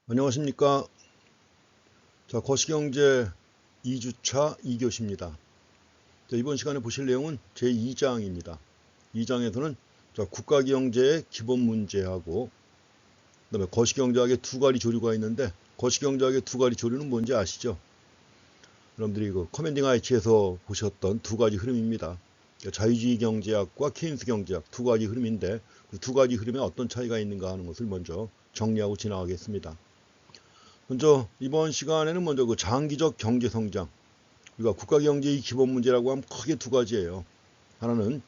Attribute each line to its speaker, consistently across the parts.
Speaker 1: 안녕하십니까. 자, 거시경제 2주차 2교시입니다. 자, 이번 시간에 보실 내용은 제2장입니다. 2장에서는 국가경제의 기본 문제하고 그다음에 거시경제학의 두 가지 조류가 있는데 거시경제학의 두 가지 조류는 뭔지 아시죠? 여러분들이 그 커맨딩 아이치에서 보셨던 두 가지 흐름입니다. 자유주의 경제학과 케인스 경제학 두 가지 흐름인데 그 두 가지 흐름에 어떤 차이가 있는가 하는 것을 먼저 정리하고 지나가겠습니다. 먼저 이번 시간에는 먼저 그 장기적 경제 성장, 우리가 국가 경제의 기본 문제라고 하면 크게 두 가지예요. 하나는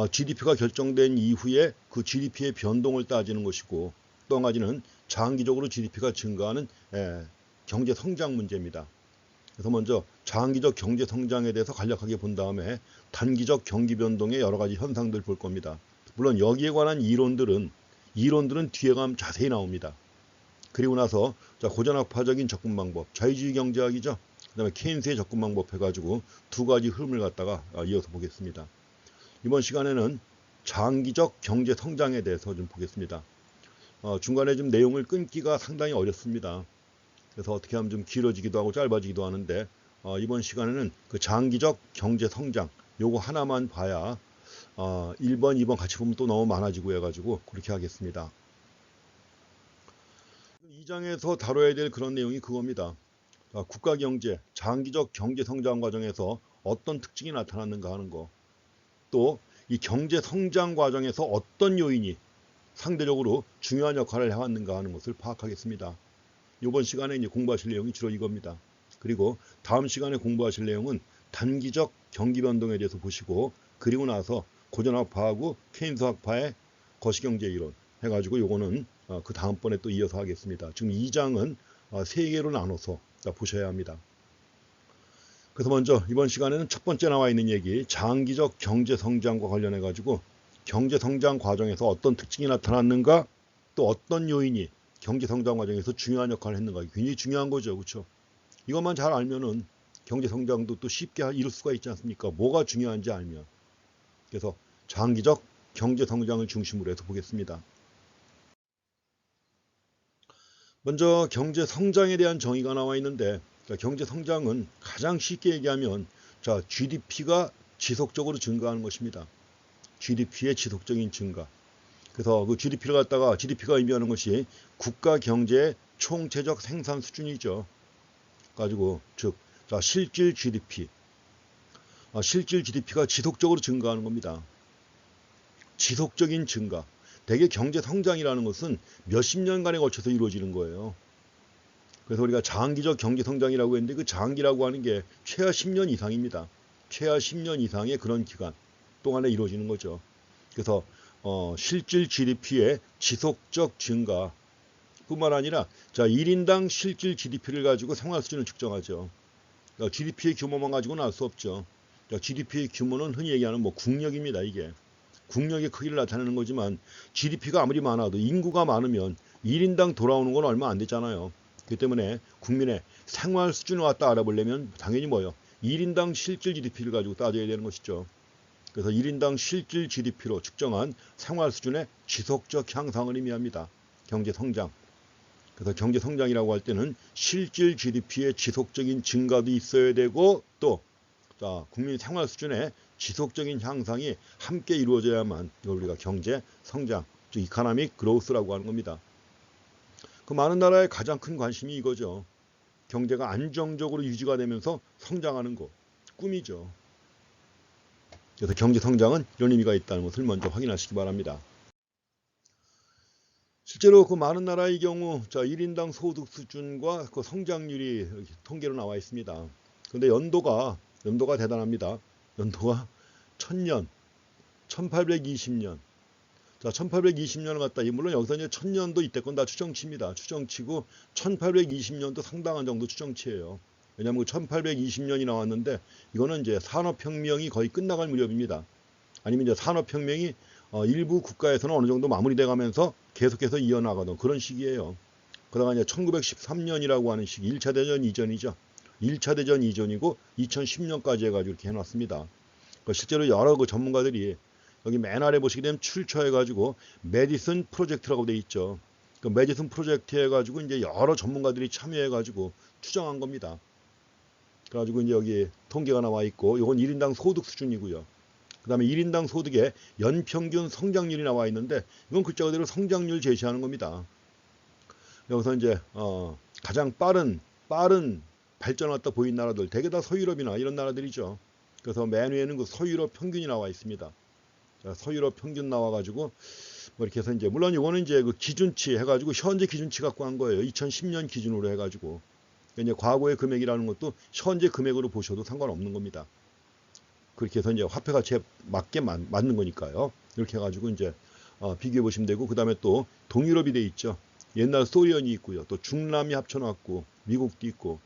Speaker 1: GDP가 결정된 이후에 그 GDP의 변동을 따지는 것이고, 또 한 가지는 장기적으로 GDP가 증가하는 경제 성장 문제입니다. 그래서 먼저 장기적 경제 성장에 대해서 간략하게 본 다음에 단기적 경기 변동의 여러 가지 현상들 볼 겁니다. 물론 여기에 관한 이론들은 뒤에 가면 자세히 나옵니다. 그리고 나서 고전학파적인 접근 방법, 자유주의 경제학이죠. 그다음에 케인스의 접근 방법 해가지고 두 가지 흐름을 갖다가 이어서 보겠습니다. 이번 시간에는 장기적 경제 성장에 대해서 좀 보겠습니다. 중간에 좀 내용을 끊기가 상당히 어렵습니다. 그래서 어떻게 하면 좀 길어지기도 하고 짧아지기도 하는데 이번 시간에는 그 장기적 경제 성장 요거 하나만 봐야 1번, 2번 같이 보면 또 너무 많아지고 해가지고 그렇게 하겠습니다. 2장에서 다뤄야 될 그런 내용이 그겁니다. 국가 경제, 장기적 경제 성장 과정에서 어떤 특징이 나타났는가 하는 거. 또 이 경제 성장 과정에서 어떤 요인이 상대적으로 중요한 역할을 해왔는가 하는 것을 파악하겠습니다. 이번 시간에 이제 공부하실 내용이 주로 이겁니다. 그리고 다음 시간에 공부하실 내용은 단기적 경기 변동에 대해서 보시고 그리고 나서 고전학파하고 케인스학파의 거시경제 이론 해가지고 요거는 그 다음번에 또 이어서 하겠습니다. 지금 2장은 세 개로 나눠서 보셔야 합니다. 그래서 먼저 이번 시간에는 첫 번째 나와 있는 얘기 장기적 경제 성장과 관련해 가지고 경제 성장 과정에서 어떤 특징이 나타났는가 또 어떤 요인이 경제 성장 과정에서 중요한 역할을 했는가 굉장히 중요한 거죠. 그렇죠? 이것만 잘 알면은 경제 성장도 또 쉽게 이룰 수가 있지 않습니까? 뭐가 중요한지 알면. 그래서 장기적 경제 성장을 중심으로 해서 보겠습니다. 먼저 경제 성장에 대한 정의가 나와 있는데 경제 성장은 가장 쉽게 얘기하면 GDP가 지속적으로 증가하는 것입니다. GDP의 지속적인 증가. 그래서 그 GDP를 갖다가 GDP가 의미하는 것이 국가 경제의 총체적 생산 수준이죠. 가지고 즉 실질 GDP. 실질 GDP가 지속적으로 증가하는 겁니다. 지속적인 증가. 대개 경제 성장이라는 것은 몇십 년간에 걸쳐서 이루어지는 거예요. 그래서 우리가 장기적 경제 성장이라고 했는데 그 장기라고 하는 게 최하 10년 이상입니다. 최하 10년 이상의 그런 기간 동안에 이루어지는 거죠. 그래서 실질 GDP의 지속적 증가 뿐만 아니라 1인당 실질 GDP를 가지고 생활 수준을 측정하죠. GDP의 규모만 가지고는 알 수 없죠. GDP의 규모는 흔히 얘기하는 국력입니다. 이게. 국력의 크기를 나타내는 거지만 GDP가 아무리 많아도 인구가 많으면 1인당 돌아오는 건 얼마 안 되잖아요. 그렇기 때문에 국민의 생활 수준을 갖다 알아보려면 당연히 1인당 실질 GDP를 가지고 따져야 되는 것이죠. 그래서 1인당 실질 GDP로 측정한 생활 수준의 지속적 향상을 의미합니다. 경제 성장. 그래서 경제 성장이라고 할 때는 실질 GDP의 지속적인 증가도 있어야 되고 또 국민 생활 수준의 지속적인 향상이 함께 이루어져야만 이걸 우리가 경제 성장, 즉 이코노믹 그로스라고 하는 겁니다. 그 많은 나라의 가장 큰 관심이 이거죠. 경제가 안정적으로 유지가 되면서 성장하는 것, 꿈이죠. 그래서 경제 성장은 이런 의미가 있다는 것을 먼저 확인하시기 바랍니다. 실제로 그 많은 나라의 경우 1인당 소득 수준과 그 성장률이 통계로 나와 있습니다. 그런데 연도가 대단합니다. 연도가 1000년, 1820년. 1820년을 갖다 물론 여기서 이제 1000년도 이때건 다 추정치입니다. 추정치고 1820년도 상당한 정도 추정치예요. 왜냐하면 1820년이 나왔는데 이거는 이제 산업혁명이 거의 끝나갈 무렵입니다. 아니면 이제 산업혁명이 일부 국가에서는 어느 정도 마무리돼 가면서 계속해서 이어나가던 그런 시기예요. 그러다가 이제 1913년이라고 하는 시기, 1차 대전 이전이죠. 1차 대전 이전이고 2010년까지 해가지고 이렇게 해놨습니다. 실제로 여러 그 전문가들이 여기 맨 아래 보시게 되면 출처해가지고 메디슨 프로젝트라고 돼 있죠. 그 메디슨 프로젝트 해가지고 이제 여러 전문가들이 참여해가지고 추정한 겁니다. 그래가지고 이제 여기 통계가 나와 있고, 이건 1인당 소득 수준이고요. 그 다음에 1인당 소득의 연평균 성장률이 나와 있는데, 이건 글자 그대로 성장률 제시하는 겁니다. 여기서 이제 가장 빠른 발전을 갖다 보인 나라들, 대개 다 서유럽이나 이런 나라들이죠. 그래서 맨 위에는 그 서유럽 평균이 나와 있습니다. 자, 서유럽 평균 나와가지고 뭐 이렇게 해서 이제 물론 이거는 이제 그 기준치 해가지고 현재 기준치 갖고 한 거예요. 2010년 기준으로 해가지고. 이제 과거의 금액이라는 것도 현재 금액으로 보셔도 상관없는 겁니다. 그렇게 해서 이제 화폐 가치에 맞게 맞는 거니까요. 이렇게 해가지고 이제 비교해 보시면 되고, 그 다음에 또 동유럽이 돼 있죠. 옛날 소련이 있고요. 또 중남이 합쳐놨고 미국도 있고,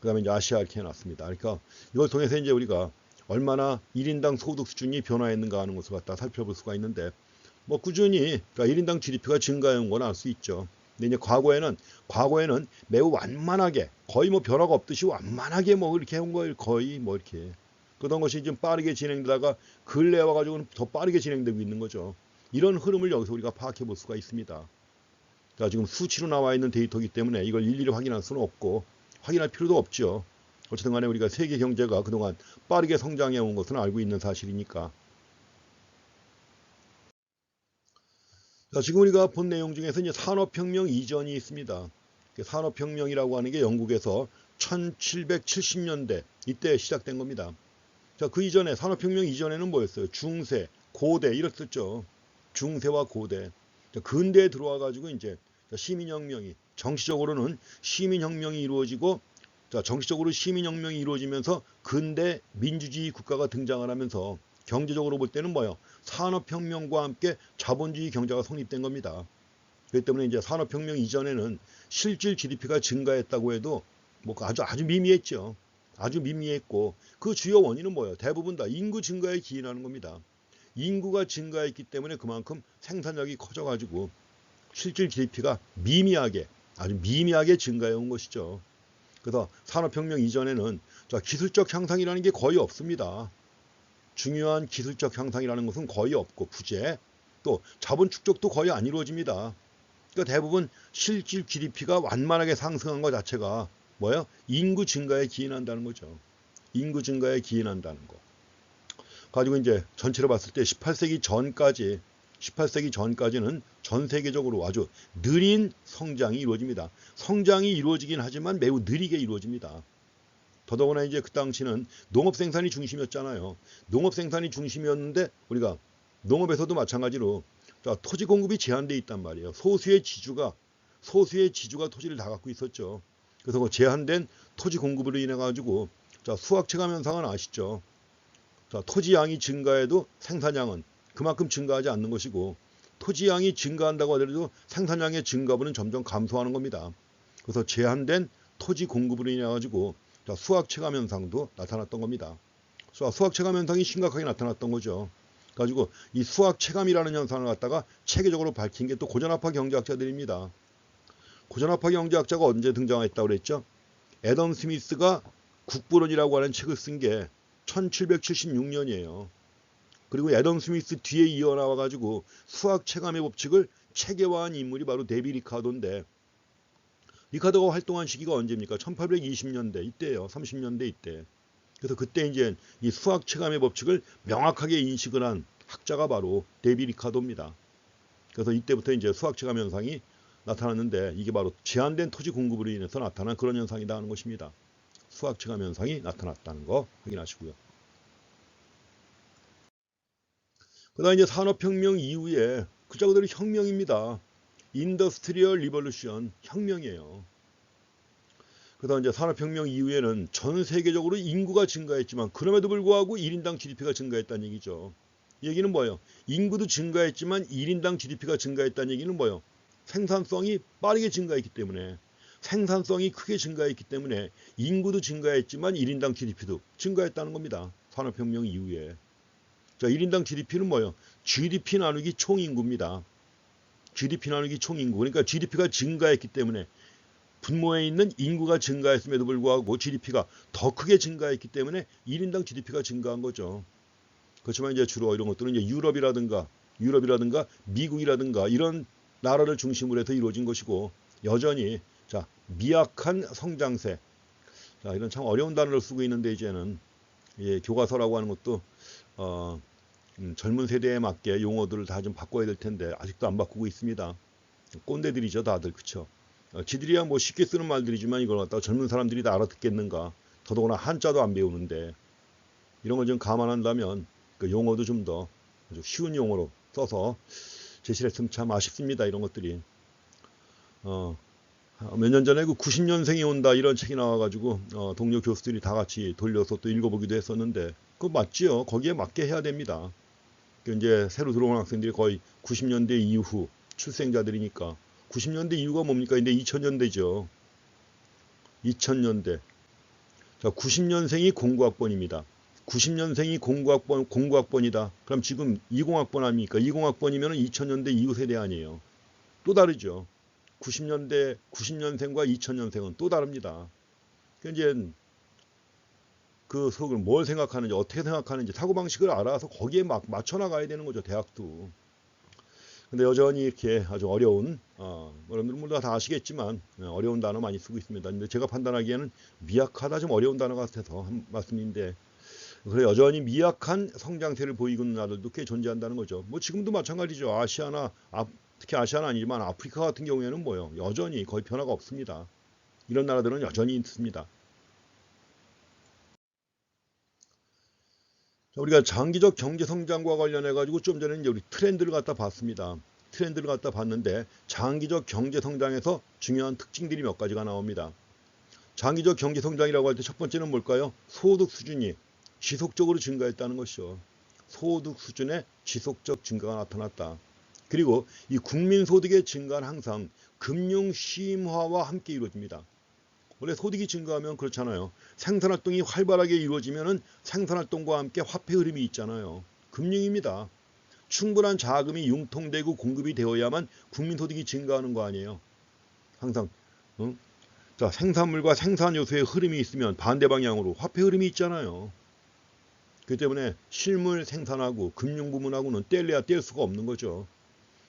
Speaker 1: 그 다음에 이제 아시아 이렇게 해놨습니다. 그러니까 이걸 통해서 이제 우리가 얼마나 1인당 소득 수준이 변화했는가 하는 것을 갖다 살펴볼 수가 있는데, 뭐 꾸준히 그러니까 1인당 GDP가 증가해온 건 알 수 있죠. 근데 이제 과거에는 매우 완만하게 거의 뭐 변화가 없듯이 완만하게 뭐 이렇게 해온 거예요. 거의 뭐 이렇게. 그런 것이 좀 빠르게 진행되다가 근래에 와가지고는 더 빠르게 진행되고 있는 거죠. 이런 흐름을 여기서 우리가 파악해 볼 수가 있습니다. 자, 지금 수치로 나와 있는 데이터이기 때문에 이걸 일일이 확인할 수는 없고 확인할 필요도 없죠. 어쨌든 간에 우리가 세계 경제가 그동안 빠르게 성장해 온 것은 알고 있는 사실이니까. 자, 지금 우리가 본 내용 중에서 이제 산업혁명 이전이 있습니다. 산업혁명이라고 하는 게 영국에서 1770년대 이때 시작된 겁니다. 자, 그 이전에 산업혁명 이전에는 뭐였어요? 중세, 고대 이랬었죠. 중세와 고대. 자, 근대에 들어와 가지고 이제 시민혁명이 정치적으로는 시민혁명이 이루어지고, 자, 정치적으로 시민혁명이 이루어지면서 근대 민주주의 국가가 등장을 하면서 경제적으로 볼 때는 뭐예요? 산업혁명과 함께 자본주의 경제가 성립된 겁니다. 그렇기 때문에 이제 산업혁명 이전에는 실질 GDP가 증가했다고 해도 뭐 아주 미미했죠. 아주 미미했고, 그 주요 원인은 뭐예요? 대부분 다 인구 증가에 기인하는 겁니다. 인구가 증가했기 때문에 그만큼 생산력이 커져가지고 실질 GDP가 아주 미미하게 증가해 온 것이죠. 그래서 산업혁명 이전에는 기술적 향상이라는 게 거의 없습니다. 중요한 기술적 향상이라는 것은 거의 없고, 부재, 또 자본 축적도 거의 안 이루어집니다. 그러니까 대부분 실질 GDP가 완만하게 상승한 것 자체가 뭐예요? 인구 증가에 기인한다는 거죠. 인구 증가에 기인한다는 거. 가지고 이제 전체로 봤을 때 18세기 전까지는 전 세계적으로 아주 느린 성장이 이루어집니다. 성장이 이루어지긴 하지만 매우 느리게 이루어집니다. 더더구나 이제 그 당시는 농업 생산이 중심이었잖아요. 농업 생산이 중심이었는데 우리가 농업에서도 마찬가지로 토지 공급이 제한되어 있단 말이에요. 소수의 지주가 토지를 다 갖고 있었죠. 그래서 그 제한된 토지 공급으로 인해 가지고 수확 체감 현상은 아시죠? 토지 양이 증가해도 생산량은 그만큼 증가하지 않는 것이고, 토지 양이 증가한다고 하더라도 생산량의 증가분은 점점 감소하는 겁니다. 그래서 제한된 토지 공급으로 인해 가지고 수확 체감 현상도 나타났던 겁니다. 수확 체감 현상이 심각하게 나타났던 거죠. 가지고 이 수확 체감이라는 현상을 갖다가 체계적으로 밝힌 게 또 고전압화 경제학자들입니다. 고전압화 경제학자가 언제 등장했다고 그랬죠? 애덤 스미스가 국부론이라고 하는 책을 쓴 게 1776년이에요. 그리고 애덤 스미스 뒤에 이어나와 가지고 수학 체감의 법칙을 체계화한 인물이 바로 데이비 리카도인데, 리카도가 활동한 시기가 언제입니까? 1820년대 이때예요. 30년대 이때. 그래서 그때 이제 이 수학 체감의 법칙을 명확하게 인식을 한 학자가 바로 데이비 리카도입니다. 그래서 이때부터 이제 수학 체감 현상이 나타났는데, 이게 바로 제한된 토지 공급으로 인해서 나타난 그런 현상이다 하는 것입니다. 수학 체감 현상이 나타났다는 거 확인하시고요. 그다음 이제 산업혁명 이후에 글자 그대로 혁명입니다. 인더스트리얼 리볼루션, 혁명이에요. 그래서 이제 산업혁명 이후에는 전 세계적으로 인구가 증가했지만 그럼에도 불구하고 1인당 GDP가 증가했다는 얘기죠. 이 얘기는 뭐예요? 인구도 증가했지만 1인당 GDP가 증가했다는 얘기는 뭐예요? 생산성이 빠르게 증가했기 때문에, 생산성이 크게 증가했기 때문에 인구도 증가했지만 1인당 GDP도 증가했다는 겁니다. 산업혁명 이후에. 자, 1인당 GDP는 뭐예요? GDP 나누기 총인구입니다. GDP 나누기 총인구. 그러니까 GDP가 증가했기 때문에, 분모에 있는 인구가 증가했음에도 불구하고 GDP가 더 크게 증가했기 때문에 1인당 GDP가 증가한 거죠. 그렇지만 이제 주로 이런 것들은 이제 유럽이라든가 미국이라든가 이런 나라를 중심으로 해서 이루어진 것이고 여전히 자 미약한 성장세 자 이런 참 어려운 단어를 쓰고 있는데 이제는 예, 교과서라고 하는 것도 젊은 세대에 맞게 용어들을 다 좀 바꿔야 될 텐데 아직도 안 바꾸고 있습니다. 꼰대들이죠 다들 그쵸? 지들이야 뭐 쉽게 쓰는 말들이지만 이걸 갖다가 젊은 사람들이 다 알아듣겠는가? 더더구나 한자도 안 배우는데 이런 걸 좀 감안한다면 그 용어도 좀 더 쉬운 용어로 써서 제시를 했으면 참 아쉽습니다. 이런 것들이. 몇 년 전에 그 90년생이 온다 이런 책이 나와가지고 동료 교수들이 다 같이 돌려서 또 읽어보기도 했었는데 그거 맞지요. 거기에 맞게 해야 됩니다. 이제 새로 들어온 학생들이 거의 90년대 이후 출생자들이니까 90년대 이후가 뭡니까? 근데 2000년대죠. 2000년대. 자, 90년생이 09학번입니다. 90년생이 09학번이다. 그럼 지금 20학번 아닙니까? 20학번이면 2000년대 이후 세대 아니에요. 또 다르죠. 90년생과 2000년생은 또 다릅니다. 이제 그 속을 뭘 생각하는지 어떻게 생각하는지 사고방식을 알아서 거기에 막 맞춰나가야 되는 거죠. 대학도. 근데 여전히 이렇게 아주 어려운 여러분들 물론 다 아시겠지만 어려운 단어 많이 쓰고 있습니다. 근데 제가 판단하기에는 미약하다 좀 어려운 단어 같아서 한 말씀인데 그래 여전히 미약한 성장세를 보이고 있는 나라들도 꽤 존재한다는 거죠. 뭐 지금도 마찬가지죠. 특히 아시아는 아니지만 아프리카 같은 경우에는 뭐요? 여전히 거의 변화가 없습니다. 이런 나라들은 여전히 있습니다. 우리가 장기적 경제 성장과 관련해 가지고 좀 전에 이제 우리 트렌드를 갖다 봤습니다. 트렌드를 갖다 봤는데 장기적 경제 성장에서 중요한 특징들이 몇 가지가 나옵니다. 장기적 경제 성장이라고 할 때 첫 번째는 뭘까요? 소득 수준이 지속적으로 증가했다는 것이죠. 소득 수준의 지속적 증가가 나타났다. 그리고 이 국민 소득의 증가는 항상 금융 시임화와 함께 이루어집니다. 원래 소득이 증가하면 그렇잖아요. 생산활동이 활발하게 이루어지면 생산활동과 함께 화폐 흐름이 있잖아요. 금융입니다. 충분한 자금이 융통되고 공급이 되어야만 국민소득이 증가하는 거 아니에요. 항상 자 생산물과 생산요소의 흐름이 있으면 반대 방향으로 화폐 흐름이 있잖아요. 그렇기 때문에 실물 생산하고 금융 부문하고는 뗄래야 뗄 수가 없는 거죠.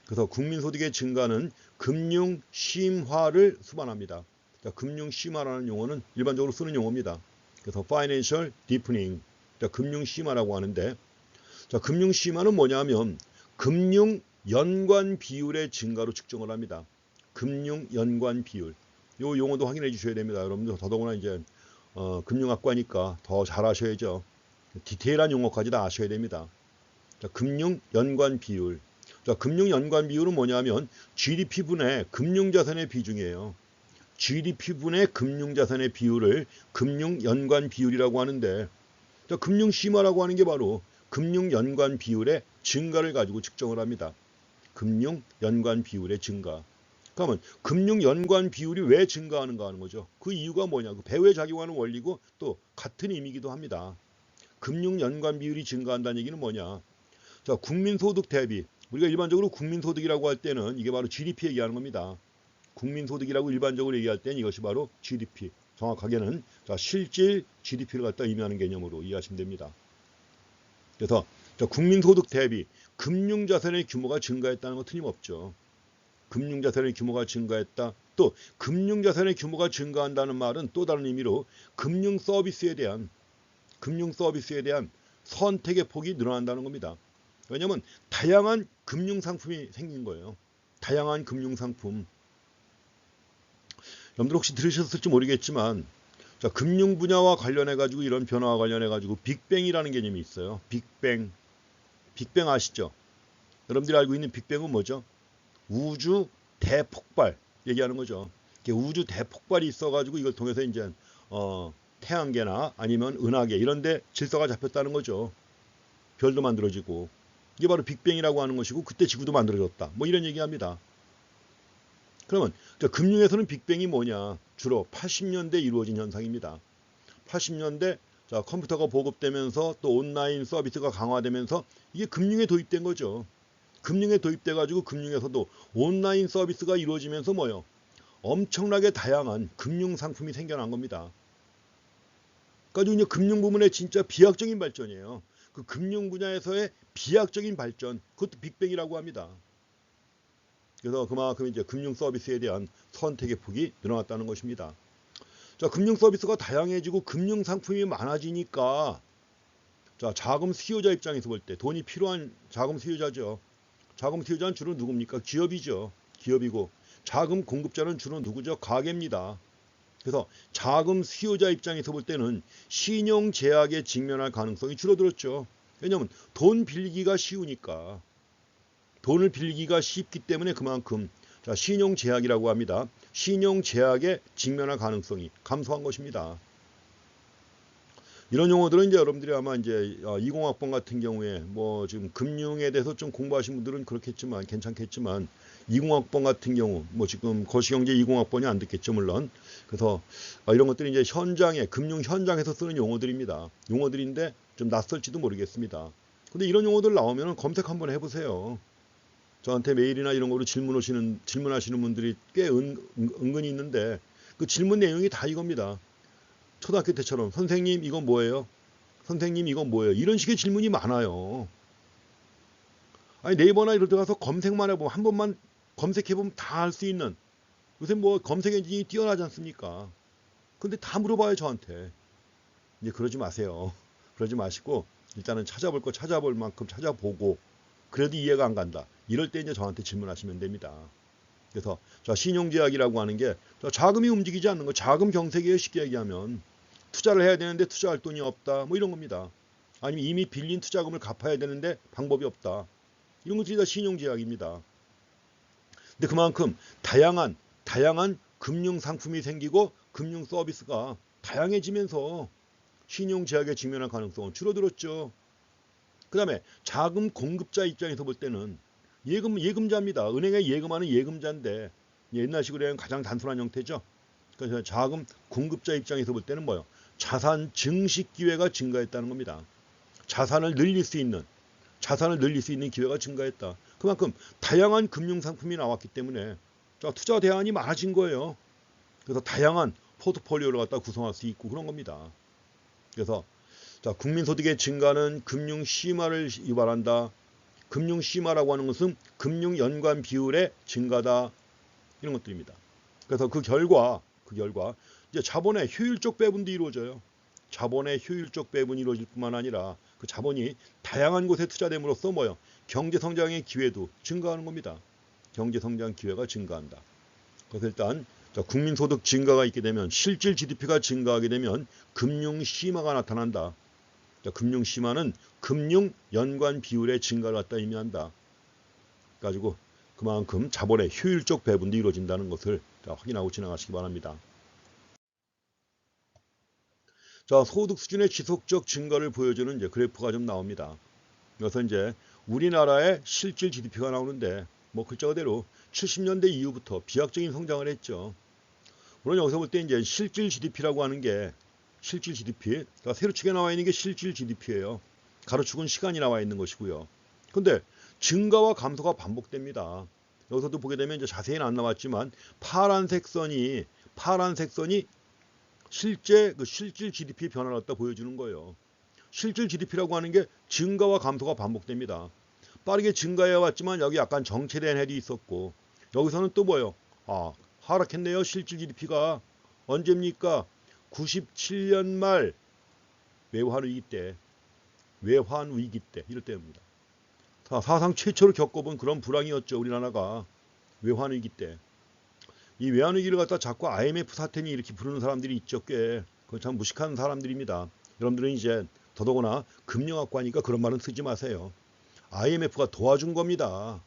Speaker 1: 그래서 국민소득의 증가는 금융 심화를 수반합니다. 자, 금융 심화라는 용어는 일반적으로 쓰는 용어입니다. 그래서 financial deepening, 자, 금융 심화라고 하는데, 자, 금융 심화는 뭐냐면 금융 연관 비율의 증가로 측정을 합니다. 금융 연관 비율. 이 용어도 확인해 주셔야 됩니다. 여러분들 더더구나 이제 금융학과니까 더 잘 아셔야죠. 디테일한 용어까지 다 아셔야 됩니다. 자, 금융 연관 비율. 자, 금융 연관 비율은 뭐냐면 GDP분의 금융자산의 비중이에요. GDP분의 금융자산의 비율을 금융연관 비율이라고 하는데 자, 금융심화라고 하는 게 바로 금융연관 비율의 증가를 가지고 측정을 합니다. 금융연관 비율의 증가. 그러면 금융연관 비율이 왜 증가하는가 하는 거죠. 그 이유가 뭐냐. 그 배후에 작용하는 원리고 또 같은 의미이기도 합니다. 금융연관 비율이 증가한다는 얘기는 뭐냐. 자, 국민소득 대비. 우리가 일반적으로 국민소득이라고 할 때는 이게 바로 GDP 얘기하는 겁니다. 국민소득이라고 일반적으로 얘기할 때는 이것이 바로 GDP. 정확하게는 자, 실질 GDP를 갖다 의미하는 개념으로 이해하시면 됩니다. 그래서 자, 국민소득 대비 금융자산의 규모가 증가했다는 건 틀림없죠. 금융자산의 규모가 증가했다. 또 금융자산의 규모가 증가한다는 말은 또 다른 의미로 금융서비스에 대한 선택의 폭이 늘어난다는 겁니다. 왜냐하면 다양한 금융상품이 생긴 거예요. 다양한 금융상품. 여러분들 혹시 들으셨을지 모르겠지만 자, 금융 분야와 관련해 가지고 이런 변화와 관련해 가지고 빅뱅이라는 개념이 있어요. 빅뱅 아시죠? 여러분들이 알고 있는 빅뱅은 뭐죠? 우주 대폭발 얘기하는 거죠. 우주 대폭발이 있어 가지고 이걸 통해서 이제 태양계나 아니면 은하계 이런 데 질서가 잡혔다는 거죠. 별도 만들어지고 이게 바로 빅뱅이라고 하는 것이고 그때 지구도 만들어졌다. 뭐 이런 얘기합니다. 그러면 금융에서는 빅뱅이 뭐냐? 주로 80년대 이루어진 현상입니다. 80년대 자, 컴퓨터가 보급되면서 또 온라인 서비스가 강화되면서 이게 금융에 도입된 거죠. 금융에 도입돼 가지고 금융에서도 온라인 서비스가 이루어지면서 뭐요? 엄청나게 다양한 금융 상품이 생겨난 겁니다. 그러니까 이제 금융 부문의 진짜 비약적인 발전이에요. 그 금융 분야에서의 비약적인 발전, 그것도 빅뱅이라고 합니다. 그래서 그만큼 이제 금융 서비스에 대한 선택의 폭이 늘어났다는 것입니다. 자, 금융 서비스가 다양해지고 금융 상품이 많아지니까 자, 자금 수요자 입장에서 볼 때 돈이 필요한 자금 수요자죠. 자금 수요자는 주로 누굽니까? 기업이죠. 기업이고 자금 공급자는 주로 누구죠? 가계입니다. 그래서 자금 수요자 입장에서 볼 때는 신용 제약에 직면할 가능성이 줄어들었죠. 왜냐하면 돈 빌리기가 쉬우니까. 돈을 빌리기가 쉽기 때문에 그만큼 자, 신용 제약이라고 합니다. 신용 제약에 직면할 가능성이 감소한 것입니다. 이런 용어들은 이제 여러분들이 아마 이제 20학번 같은 경우에 뭐 지금 금융에 대해서 좀 공부하신 분들은 그렇겠지만 괜찮겠지만 20학번 같은 경우 뭐 지금 거시경제 20학번이 안 듣겠죠 물론. 그래서 이런 것들이 이제 현장에 금융 현장에서 쓰는 용어들입니다. 용어들인데 좀 낯설지도 모르겠습니다. 근데 이런 용어들 나오면 검색 한번 해보세요. 저한테 메일이나 이런 거로 질문하시는 분들이 꽤 은근히 있는데 그 질문 내용이 다 이겁니다. 초등학교 때처럼 선생님 이건 뭐예요? 선생님 이건 뭐예요? 이런 식의 질문이 많아요. 아니 네이버나 이런 데 가서 검색만 해보면 한 번만 검색해보면 다 할 수 있는 요새 뭐 검색 엔진이 뛰어나지 않습니까? 근데 다 물어봐요 저한테. 이제 그러지 마세요. 그러지 마시고 일단은 찾아볼 거 찾아볼 만큼 찾아보고 그래도 이해가 안 간다. 이럴 때 이제 저한테 질문하시면 됩니다. 그래서 자, 신용제약이라고 하는 게 자금이 움직이지 않는 거 자금 경색이에요. 쉽게 얘기하면 투자를 해야 되는데 투자할 돈이 없다 뭐 이런 겁니다. 아니면 이미 빌린 투자금을 갚아야 되는데 방법이 없다. 이런 것들이 다 신용제약입니다. 근데 그만큼 다양한 금융 상품이 생기고 금융 서비스가 다양해지면서 신용제약에 직면할 가능성은 줄어들었죠. 그 다음에 자금 공급자 입장에서 볼 때는 예금자입니다. 은행에 예금하는 예금자인데 옛날식으로 하면 가장 단순한 형태죠. 그래서 자금 공급자 입장에서 볼 때는 뭐요? 자산 증식 기회가 증가했다는 겁니다. 자산을 늘릴 수 있는 기회가 증가했다. 그만큼 다양한 금융 상품이 나왔기 때문에 투자 대안이 많아진 거예요. 그래서 다양한 포트폴리오를 갖다 구성할 수 있고 그런 겁니다. 그래서 자, 국민소득의 증가는 금융 심화를 유발한다. 금융 심화라고 하는 것은 금융 연관 비율의 증가다. 이런 것들입니다. 그래서 그 결과 이제 자본의 효율적 배분도 이루어져요. 자본의 효율적 배분이 이루어질 뿐만 아니라 그 자본이 다양한 곳에 투자됨으로써 뭐요? 경제 성장의 기회도 증가하는 겁니다. 경제 성장 기회가 증가한다. 그래서 일단 국민 소득 증가가 있게 되면 실질 GDP가 증가하게 되면 금융 심화가 나타난다. 금융 심화는 금융 연관 비율의 증가를 갖다 의미한다. 가지고 그만큼 자본의 효율적 배분도 이루어진다는 것을 확인하고 지나가시기 바랍니다. 자, 소득 수준의 지속적 증가를 보여주는 이제 그래프가 좀 나옵니다. 그래서 이제 우리나라의 실질 GDP가 나오는데 뭐 글자 그대로 70년대 이후부터 비약적인 성장을 했죠. 물론 여기서 볼 때 이제 실질 GDP라고 하는 게 실질 GDP, 그러니까 세로축에 나와 있는 게 실질 GDP예요. 가로축은 시간이 나와 있는 것이고요. 근데 증가와 감소가 반복됩니다. 여기서도 보게 되면 이제 자세히는 안 나왔지만 파란색 선이 실제 실질 GDP 변화를 갖다 보여주는 거예요. 실질 GDP라고 하는 게 증가와 감소가 반복됩니다. 빠르게 증가해 왔지만 여기 약간 정체된 해도 있었고 여기서는 또 뭐예요? 하락했네요. 실질 GDP가 언제입니까? 97년 말 외환위기 때 이럴 때입니다. 사상 최초로 겪어본 그런 불황이었죠. 우리나라가 외환위기 때. 이 외환위기를 갖다 자꾸 IMF 사태니 이렇게 부르는 사람들이 있죠. 꽤. 그건 참 무식한 사람들입니다. 여러분들은 이제 더더구나 금융학과니까 그런 말은 쓰지 마세요. IMF가 도와준 겁니다.